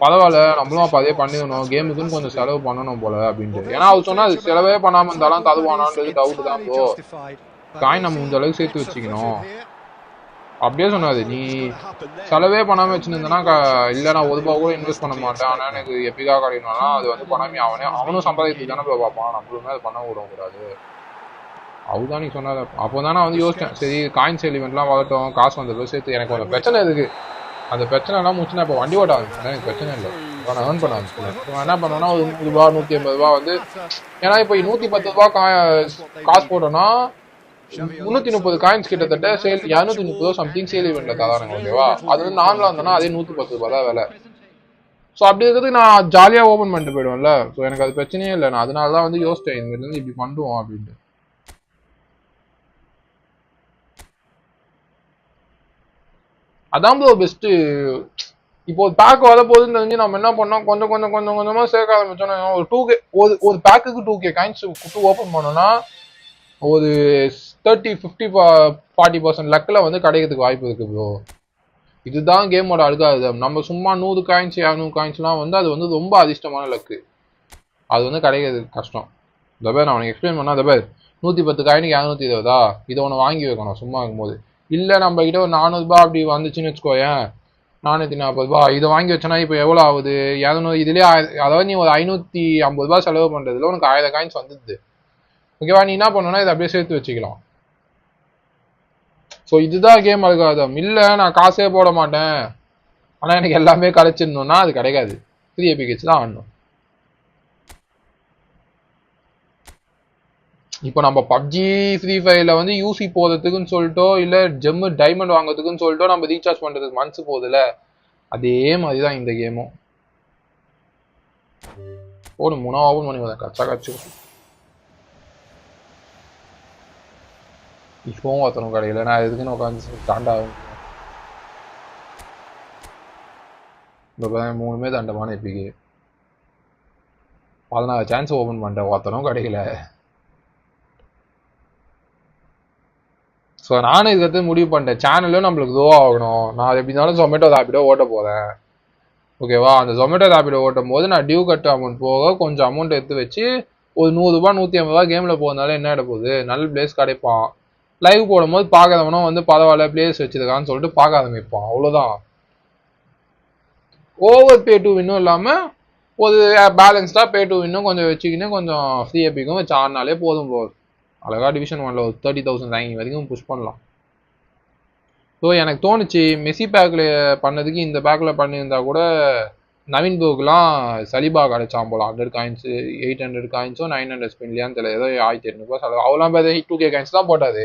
பரவாயில்ல நம்மளும் அப்போ அதே பண்ணிடணும், கேமுக்குன்னு கொஞ்சம் செலவு பண்ணணும் போல அப்படின்ட்டு. ஏன்னா அவர் சொன்னா அது செலவே பண்ணாமல் இருந்தாலும் தருவானான்றது டவுட் தான் ப்ரோ. காயின் நம்ம இந்த அளவுக்கு சேர்த்து வச்சுக்கணும் அப்படியே சொன்னாது. நீ செலவே பண்ணாமல் வச்சுருந்தேன்னா இல்லை நான் ஒரு ரூபா கூட இன்வெஸ்ட் பண்ண மாட்டேன், ஆனால் எனக்கு எப்பிக்காக கிடைக்கணும்னா அது வந்து பண்ணாமே அவனும் சம்பாதிக்கு தானே போய் பார்ப்பான், நம்மளுமே அதை பண்ண விடக்கூடாது. அவதான் நீ சொன்னாத. அப்போ தான் நான் வந்து யோசிச்சேன், சரி காயின்ஸ் எலிமெண்ட்லாம் வரட்டும், காசு வந்தது சேர்த்து. எனக்கு கொஞ்சம் பிரச்சனை இருக்கு, அந்த பிரச்சனைலாம் முடிச்சுன்னா இப்போ வண்டி ஓட்ட ஆரம்பிச்சேன், எனக்கு பிரச்சனை இல்லை. இப்போ நான் ஏர்ன் பண்ண ஆரம்பிச்சேன். இப்போ என்ன பண்ணேன்னா ஒரு 100 ரூபா 150 ரூபா வந்து, ஏன்னா இப்போ 110 ரூபா காசு போட்டோன்னா 330 காயின்ஸ் கிட்டத்தட்ட சேல் 230 சம்திங் சேல் ஈவெண்ட்ல தராங்க. ஓகேவா? அது வந்து நார்மலாக இருந்தோன்னா அதே 110 ரூபா தான் வேலை. ஸோ அப்படி இருக்கிறதுக்கு நான் ஜாலியாக ஓப்பன் பண்ணிட்டு போயிடுவேன்ல. ஸோ எனக்கு அது பிரச்சனையே இல்லை. நான் அதனால தான் வந்து யோசிச்சேன் இதுலேருந்து இப்படி பண்ணுவோம் அப்படின்ட்டு. அதான் ப்ரோ பெஸ்ட்டு. இப்போ ஒரு பேக் வர போகுதுன்னு தெரிஞ்சு நம்ம என்ன பண்ணோம், கொஞ்சம் கொஞ்சமாக சேர்க்க ஆரம்பிச்சோன்னா ஒரு 2K ஒரு பேக்குக்கு 2K காயின்ஸ் ஓப்பன் பண்ணோன்னா ஒரு 30-50-40% லக்கில் வந்து கிடைக்கிறதுக்கு வாய்ப்பு இருக்குது ப்ரோ. இதுதான் கேமோட அழுகாது. நம்ம சும்மா 100 காயின்ஸ் 200 காயின்ஸ்லாம் வந்து அது வந்து ரொம்ப அதிர்ஷ்டமான லக்கு, அது வந்து கிடைக்கிறது கஷ்டம். தபேர் நான் உனக்கு எக்ஸ்பிளைன் பண்ணால் தபேர் 110 காயினுக்கு 220 இதை ஒன்று வாங்கி வைக்கணும் சும்மா இருக்கும்போது. இல்லை நம்ம கிட்ட ஒரு 400 ரூபா அப்படி வந்துச்சுன்னு வச்சுக்கோயேன், 440 ரூபா இதை வாங்கி வச்சோன்னா இப்போ எவ்வளோ ஆகுது 200, இதுலேயே அதாவது நீ ஒரு 550 ரூபா செலவு பண்ணுறதுல உனக்கு 1000 காயின்ஸ் வந்துடுது. ஓகேவா? நீ என்ன பண்ணணும்னா இதை அப்படியே சேர்த்து வச்சுக்கலாம். ஸோ இதுதான் கேம் அல்காரிதம். இல்லை நான் காசே போட மாட்டேன் ஆனால் எனக்கு எல்லாமே கிடைச்சிடணும்னா அது கிடைக்காது. 3 APKs தான் ஆடணும். இப்போ நம்ம பப்ஜி ஃப்ரீ ஃபயரில் வந்து யூசி போகிறதுக்குன்னு சொல்லிட்டோ இல்லை ஜெம்மு டைமண்ட் வாங்குறதுக்குன்னு சொல்லிட்டோ நம்ம ரீசார்ஜ் பண்ணுறதுக்கு மனசு போகுதுல, அதே மாதிரி தான் இந்த கேமும். ஒரு 3 ஓப்பன் பண்ணி வரேன் கச்சா கச்சு. இப்போவும் ஒருத்தனும் கிடையில, நான் எதுக்குன்னு உட்காந்து தாண்டாகும். இப்போ 3மே தண்டமான எப்பிக்கு 14 சான்ஸ் ஓப்பன் பண்ணிட்டேன், ஒருத்தனும் கிடைக்கல. ஸோ நானும் இதுக்கு முடிவு பண்ணிட்டேன், சேனலும் நம்மளுக்கு க்ரோ ஆகணும். நான் எப்படி இருந்தாலும் ஜொமேட்டோ ரேபிடோ ஓட்ட போகிறேன். ஓகேவா? அந்த ஜொமேட்டோ ரேபிடோ ஓட்டும் போது நான் டியூ கட் அமௌண்ட் போக கொஞ்சம் அமௌண்ட் எடுத்து வச்சு ஒரு 100 ரூபா 150 ரூபா கேமில் போகிறதுனால என்ன ஆகிட போகுது, நல்ல பிளேஸ் கிடைப்பான். லைவ் போடும்போது பார்க்காதவனும் வந்து பரவாயில்ல பிளேஸ் வச்சிருக்கான்னு சொல்லிட்டு பார்க்க ஆரம்பிப்பான். அவ்வளோதான். ஓவர் பே டு இன்னும் இல்லாமல் ஒரு பேலன்ஸ்டாக பே டு இன்னும் கொஞ்சம் வச்சுக்கின்னு கொஞ்சம் ஃப்ரீ எப்பிக்கும் வச்சு ஆடினாலே போதும் ப்ரோ. அழகாக டிவிஷன் 1ல ஒரு 30,000 ரேங்கிங் வரைக்கும் புஷ் பண்ணலாம். ஸோ எனக்கு தோணுச்சு மெஸ்ஸி பேக்கில் பண்ணதுக்கு இந்த பேக்கில் பண்ணியிருந்தா கூட நவீன் ப்ரோக்கெலாம் சலிபா கிடச்சான் போல 100 காயின்ஸு 800 காயின்ஸோ 900 ஸ்பின்லையான்னு தெரியல, ஏதோ 1800 செலவு அவெல்லாம் பார்த்து 2K காயின்ஸ் தான் போட்டாது.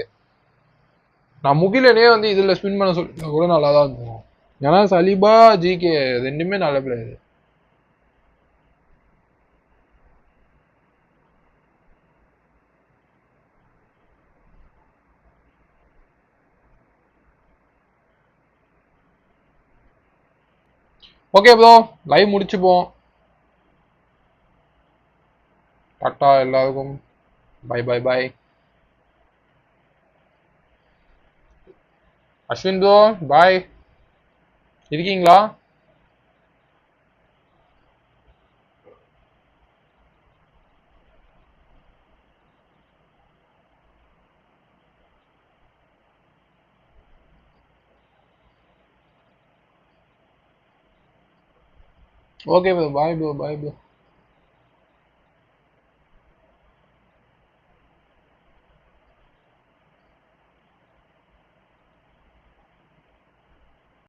நான் முகிலனே வந்து இதில் ஸ்பின் பண்ண சொல்லி கூட நல்லா தான் இருக்கும். ஏன்னா சலிபா ஜிகே ரெண்டுமே நல்ல பிளேயர். ஓகே ப்ரோ, லைவ் முடிச்சுப்போம். டாட்டா எல்லாருக்கும். Bye bye bye. Ashwin bro bye, இருக்கீங்களா? Okay bro, bye bro, bye bro.